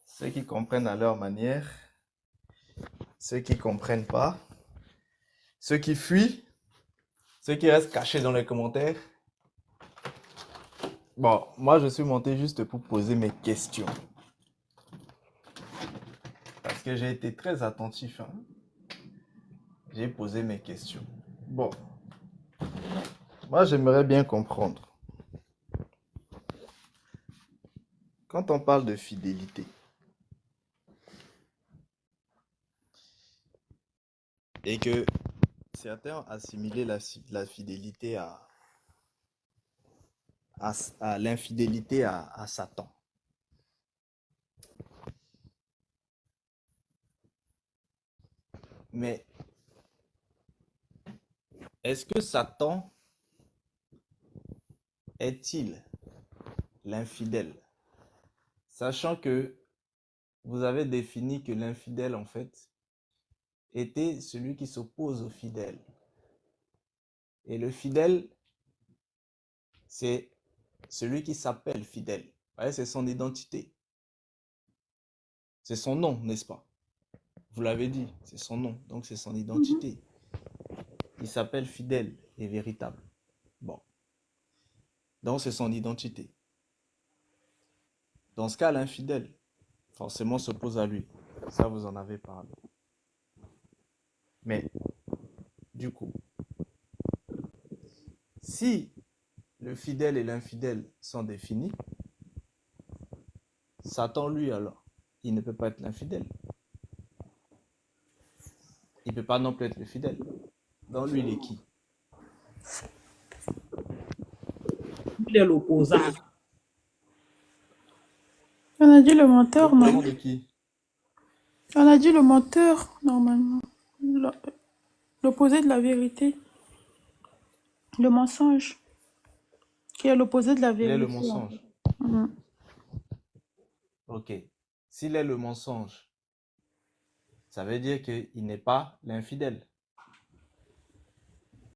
ceux qui comprennent à leur manière, ceux qui comprennent pas, ceux qui fuient, ceux qui restent cachés dans les commentaires. Bon, moi je suis monté juste pour poser mes questions. Parce que j'ai été très attentif. Hein. J'ai posé mes questions. Bon, moi j'aimerais bien comprendre. Quand on parle de fidélité, et que certains ont assimilé la fidélité à l'infidélité à Satan. Mais est-ce que Satan est-il l'infidèle? Sachant que vous avez défini que l'infidèle, en fait, était celui qui s'oppose au fidèle. Et le fidèle, c'est celui qui s'appelle fidèle. Vous voyez, c'est son identité. C'est son nom, n'est-ce pas? Vous l'avez dit, c'est son nom, donc c'est son identité. Il s'appelle fidèle et véritable. Bon. Donc c'est son identité. Dans ce cas, l'infidèle, forcément, s'oppose à lui. Ça, vous en avez parlé. Mais, du coup, si le fidèle et l'infidèle sont définis, Satan, lui, alors, il ne peut pas être l'infidèle. Il ne peut pas non plus être le fidèle. Donc, lui, il est qui? Il est l'opposant. On a dit le menteur, non? L'opposant de qui? On a dit le menteur, normalement. L'opposé de la vérité. Le mensonge. Qui est l'opposé de la Il est le vérité. En fait. mensonge. Mhm. Ok. S'il est le mensonge, ça veut dire qu'il n'est pas l'infidèle.